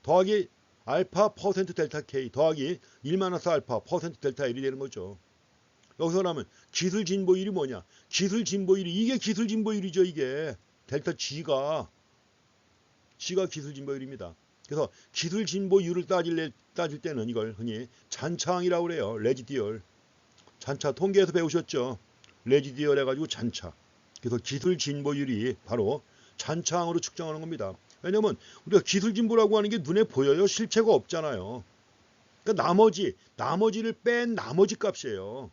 Speaker 1: 더하기 알파 퍼센트 델타 k 더하기 1 마이너스 알파 퍼센트 델타 l이 되는 거죠. 여기서 나면 기술 진보율이 뭐냐? 기술 진보율이 이게 기술 진보율이죠. 이게 델타 g가 기술 진보율입니다. 그래서 기술 진보율을 따질 때는 이걸 흔히 잔차항이라고 그래요. 레지디얼. 잔차 통계에서 배우셨죠. 레지디얼 해가지고 잔차. 그래서 기술 진보율이 바로 잔차항으로 측정하는 겁니다. 왜냐면 우리가 기술 진보라고 하는 게 눈에 보여요. 실체가 없잖아요. 그러니까 나머지를 뺀 나머지 값이에요.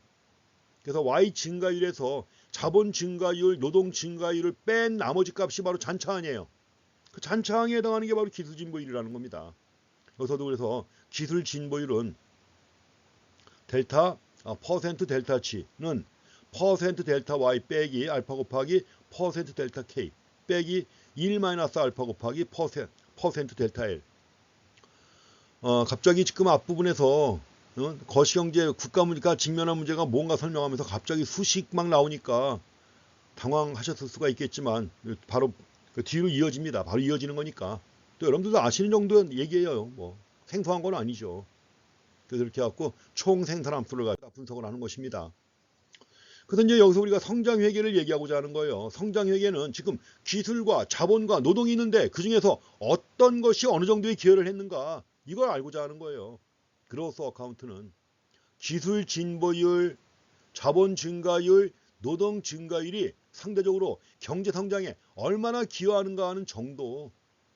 Speaker 1: 그래서 Y 증가율에서 자본 증가율, 노동 증가율을 뺀 나머지 값이 바로 잔차항이에요. 그 잔차항에 해당하는 게 바로 기술 진보율이라는 겁니다. 여기서도 그래서 기술 진보율은 퍼센트 델타 G는 퍼센트 델타 Y 빼기 알파 곱하기 퍼센트 델타 K 빼기 1 마이너스 알파 곱하기 퍼센트 델타 L. 갑자기 지금 앞부분에서 거시경제 국가문제가 직면한 문제가 뭔가 설명하면서 갑자기 수식 막 나오니까 당황하셨을 수가 있겠지만 바로 그 뒤로 이어집니다. 바로 이어지는 거니까 또 여러분들도 아시는 정도 얘기예요. 뭐 생소한 건 아니죠. 그래서 이렇게 해갖고 총 생산함수를 갖다 분석을 하는 것입니다. 그래서 이제 여기서 우리가 성장회계를 얘기하고자 하는 거예요. 성장회계는 지금 기술과 자본과 노동이 있는데 그 중에서 어떤 것이 어느 정도의 기여를 했는가 이걸 알고자 하는 거예요. 그로스 어카운트는 기술 진보율, 자본 증가율, 노동 증가율이 상대적으로 경제 성장에 얼마나 기여하는가 하는 정도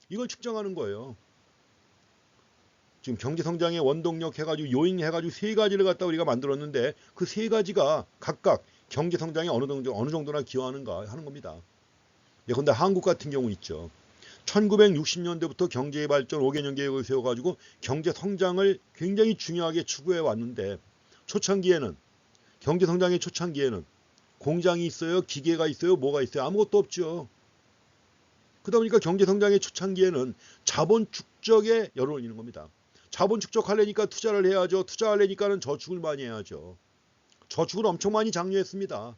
Speaker 1: 이걸 측정하는 거예요. 지금 경제 성장의 원동력 해가지고 요인 해가지고 세 가지를 갖다 우리가 만들었는데 그 세 가지가 각각 경제 성장에 어느 정도나 기여하는가 하는 겁니다. 예컨대 한국 같은 경우 있죠. 1960년대부터 경제의 발전 5개년 계획을 세워가지고 경제 성장을 굉장히 중요하게 추구해 왔는데 초창기에는 경제 성장의 초창기에는 공장이 있어요, 기계가 있어요, 뭐가 있어요? 아무것도 없죠. 그러다 보니까 경제 성장의 초창기에는 자본 축적에 열을 올리는 겁니다. 자본 축적하려니까 투자를 해야죠. 투자하려니까는 저축을 많이 해야죠. 저축을 엄청 많이 장려했습니다.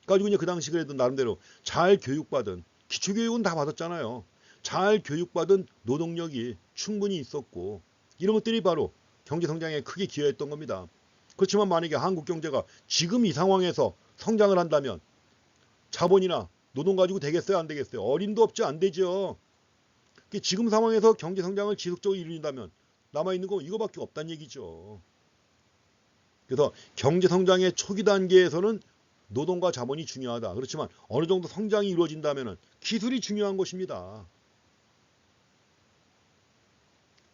Speaker 1: 가지고 이제 그 당시 그래도 나름대로 잘 교육받은 기초교육은 다 받았잖아요. 잘 교육받은 노동력이 충분히 있었고 이런 것들이 바로 경제성장에 크게 기여했던 겁니다. 그렇지만 만약에 한국 경제가 지금 이 상황에서 성장을 한다면 자본이나 노동 가지고 되겠어요? 안 되겠어요? 어림도 없죠. 안 되죠. 지금 상황에서 경제성장을 지속적으로 이룬다면 남아있는 거 이거밖에 없다는 얘기죠. 그래서 경제성장의 초기 단계에서는 노동과 자본이 중요하다. 그렇지만 어느 정도 성장이 이루어진다면 기술이 중요한 것입니다.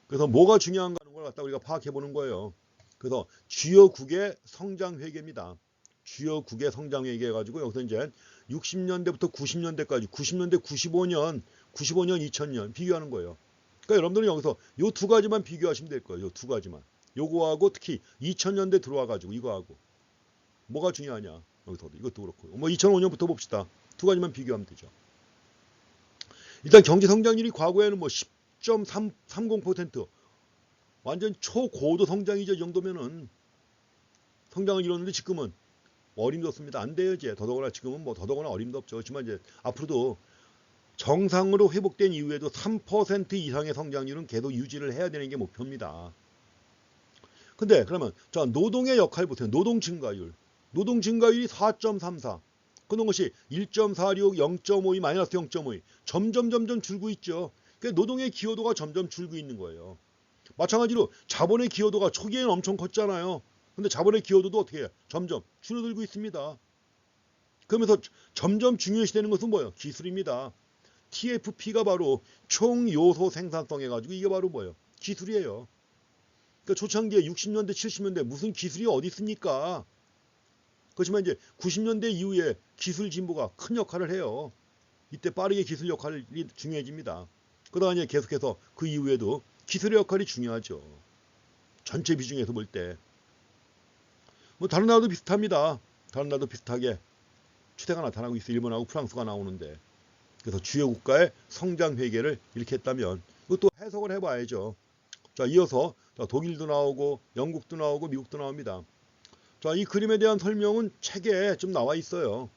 Speaker 1: 그래서 뭐가 중요한가 하는 걸 갖다 우리가 파악해 보는 거예요. 그래서 주요 국의 성장 회계입니다. 주요 국의 성장 회계 해가지고 여기서 이제 60년대부터 90년대까지 90년대 95년 2000년 비교하는 거예요. 그러니까 여러분들은 여기서 요 두 가지만 비교하시면 될 거예요. 요 두 가지만. 요거하고 특히 2000년대 들어와가지고 이거하고 뭐가 중요하냐. 여기서도 이것도 그렇고 뭐 2005년부터 봅시다. 두 가지만 비교하면 되죠. 일단 경제 성장률이 과거에는 뭐 10.30% 완전 초고도 성장이죠. 이 정도면은 성장을 이뤘는데 지금은 어림도 없습니다. 안 돼요. 이제 더더구나 지금은 뭐 더더구나 어림도 없죠. 그렇지만 이제 앞으로도 정상으로 회복된 이후에도 3% 이상의 성장률은 계속 유지를 해야 되는 게 목표입니다. 근데 그러면 자, 노동의 역할 보세요. 노동 증가율. 노동 증가율이 4.34. 그런 것이 1.46, 0.52, 마이너스 0.52. 점점 줄고 있죠. 그러니까 노동의 기여도가 점점 줄고 있는 거예요. 마찬가지로 자본의 기여도가 초기에는 엄청 컸잖아요. 근데 자본의 기여도도 어떻게 해요? 점점 줄어들고 있습니다. 그러면서 점점 중요시되는 것은 뭐예요? 기술입니다. TFP가 바로 총요소 생산성 해가지고 이게 바로 뭐예요? 기술이에요. 그러니까 초창기에 60년대, 70년대 무슨 기술이 어디 있습니까? 그렇지만 이제 90년대 이후에 기술 진보가 큰 역할을 해요. 이때 빠르게 기술 역할이 중요해집니다. 그러다 이제 계속해서 그 이후에도 기술의 역할이 중요하죠. 전체 비중에서 볼 때. 뭐 다른 나라도 비슷합니다. 다른 나라도 비슷하게 추세가 나타나고 있어요. 일본하고 프랑스가 나오는데. 그래서 주요 국가의 성장 회계를 이렇게 했다면 이것도 해석을 해봐야죠. 자, 이어서 독일도 나오고 영국도 나오고 미국도 나옵니다. 자, 이 그림에 대한 설명은 책에 좀 나와 있어요.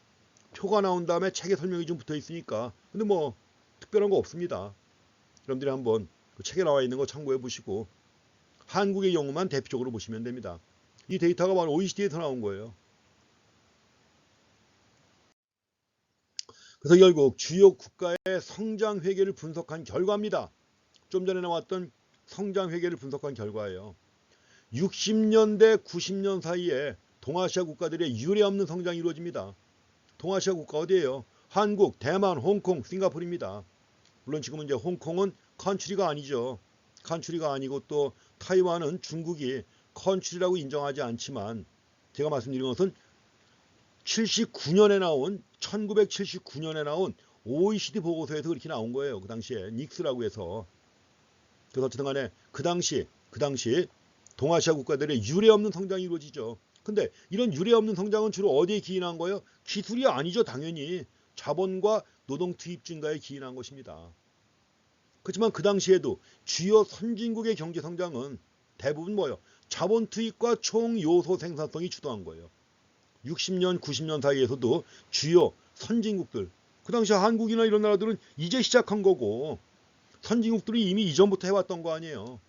Speaker 1: 표가 나온 다음에 책에 설명이 좀 붙어 있으니까. 근데 뭐 특별한 거 없습니다. 여러분들이 한번 그 책에 나와 있는 거 참고해 보시고 한국의 경우만 대표적으로 보시면 됩니다. 이 데이터가 바로 OECD에서 나온 거예요. 그래서 결국 주요 국가의 성장 회계를 분석한 결과입니다. 좀 전에 나왔던 성장 회계를 분석한 결과예요. 60년대 90년 사이에 동아시아 국가들의 유례없는 성장이 이루어집니다. 동아시아 국가 어디예요? 한국, 대만, 홍콩, 싱가포르입니다. 물론 지금은 이제 홍콩은 컨트리가 아니죠. 컨트리가 아니고 또 타이완은 중국이 컨트리라고 인정하지 않지만 제가 말씀드린 것은 1979년에 나온 OECD 보고서에서 그렇게 나온 거예요. 그 당시에 닉스라고 해서. 그래서 어쨌든 간에 그 당시 동아시아 국가들의 유례없는 성장이 이루어지죠. 근데 이런 유례없는 성장은 주로 어디에 기인한 거예요? 기술이 아니죠. 당연히 자본과 노동 투입 증가에 기인한 것입니다. 그렇지만 그 당시에도 주요 선진국의 경제 성장은 대부분 뭐예요? 자본 투입과 총 요소 생산성이 주도한 거예요. 60년, 90년 사이에서도 주요 선진국들, 그 당시 한국이나 이런 나라들은 이제 시작한 거고 선진국들이 이미 이전부터 해왔던 거 아니에요.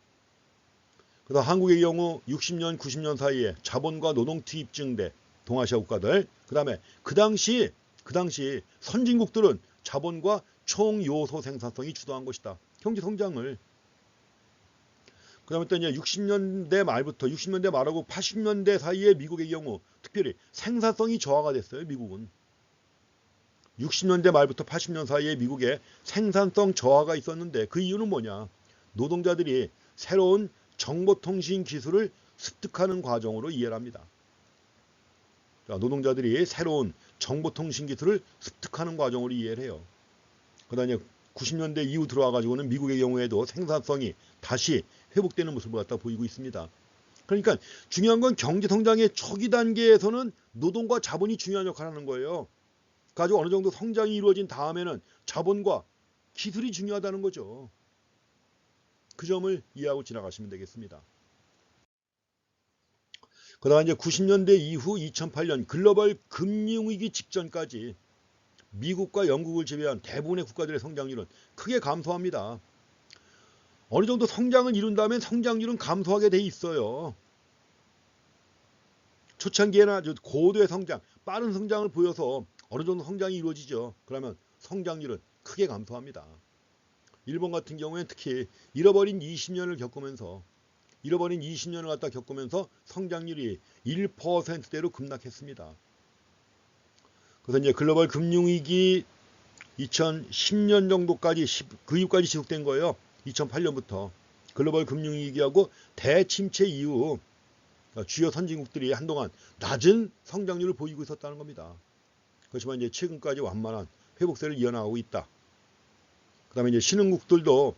Speaker 1: 그래서 한국의 경우 60년, 90년 사이에 자본과 노동 투입 증대, 동아시아 국가들, 그 당시 선진국들은 자본과 총 요소 생산성이 주도한 것이다. 경제 성장을. 그 다음에 또 이제 60년대 말하고 80년대 사이에 미국의 경우 특별히 생산성이 저하가 됐어요. 미국은. 60년대 말부터 80년 사이에 미국에 생산성 저하가 있었는데 그 이유는 뭐냐? 노동자들이 새로운 정보통신 기술을 습득하는 과정으로 이해를 합니다. 자, 노동자들이 새로운 정보통신 기술을 습득하는 과정으로 이해를 해요. 그다음에 90년대 이후 들어와가지고는 미국의 경우에도 생산성이 다시 회복되는 모습을 갖다 보이고 있습니다. 그러니까 중요한 건 경제 성장의 초기 단계에서는 노동과 자본이 중요한 역할을 하는 거예요. 가지고 어느 정도 성장이 이루어진 다음에는 자본과 기술이 중요하다는 거죠. 그 점을 이해하고 지나가시면 되겠습니다. 그다음 이제 90년대 이후 2008년 글로벌 금융위기 직전까지 미국과 영국을 제외한 대부분의 국가들의 성장률은 크게 감소합니다. 어느 정도 성장을 이룬 다음에 성장률은 감소하게 돼 있어요. 초창기에는 아주 고도의 성장, 빠른 성장을 보여서 어느 정도 성장이 이루어지죠. 그러면 성장률은 크게 감소합니다. 일본 같은 경우에는 특히 잃어버린 20년을 갖다 겪으면서 성장률이 1%대로 급락했습니다. 그래서 이제 글로벌 금융위기 2010년 정도까지 그 이후까지 지속된 거예요. 2008년부터 글로벌 금융위기하고 대침체 이후 주요 선진국들이 한동안 낮은 성장률을 보이고 있었다는 겁니다. 그렇지만 이제 최근까지 완만한 회복세를 이어나가고 있다. 그다음에 이제 신흥국들도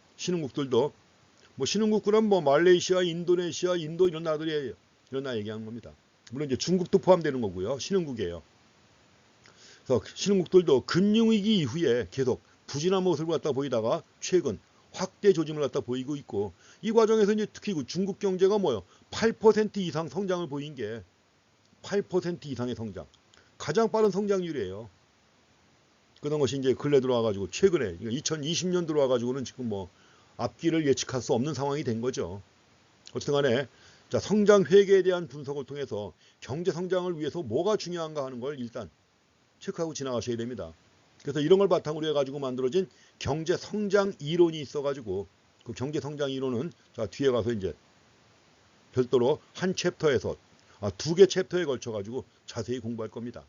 Speaker 1: 뭐 신흥국은 뭐 말레이시아, 인도네시아, 인도 이런 나라 얘기하는 겁니다. 물론 이제 중국도 포함되는 거고요. 신흥국이에요. 그래서 신흥국들도 금융위기 이후에 계속 부진한 모습을 갖다 보이다가 최근 확대 조짐을 갖다 보이고 있고, 이 과정에서 이제 특히 중국 경제가 뭐요? 8% 이상 성장을 보인 게 8% 이상의 성장. 가장 빠른 성장률이에요. 그런 것이 이제 근래 들어와가지고 최근에 2020년 들어와가지고는 지금 뭐 앞길을 예측할 수 없는 상황이 된 거죠. 어쨌든 간에 자, 성장 회계에 대한 분석을 통해서 경제 성장을 위해서 뭐가 중요한가 하는 걸 일단 체크하고 지나가셔야 됩니다. 그래서 이런 걸 바탕으로 해가지고 만들어진 경제 성장 이론이 있어가지고 그 경제 성장 이론은 자, 뒤에 가서 이제 별도로 한 챕터에서 두 개 챕터에 걸쳐가지고 자세히 공부할 겁니다.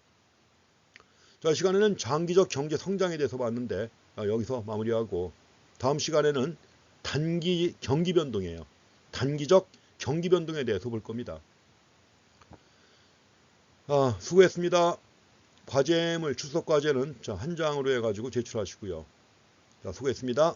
Speaker 1: 자, 시간에는 장기적 경제 성장에 대해서 봤는데 여기서 마무리하고 다음 시간에는 단기 경기 변동이에요. 단기적 경기 변동에 대해서 볼 겁니다. 수고했습니다. 과제물 출석 과제는 한 장으로 해가지고 제출하시고요. 자, 수고했습니다.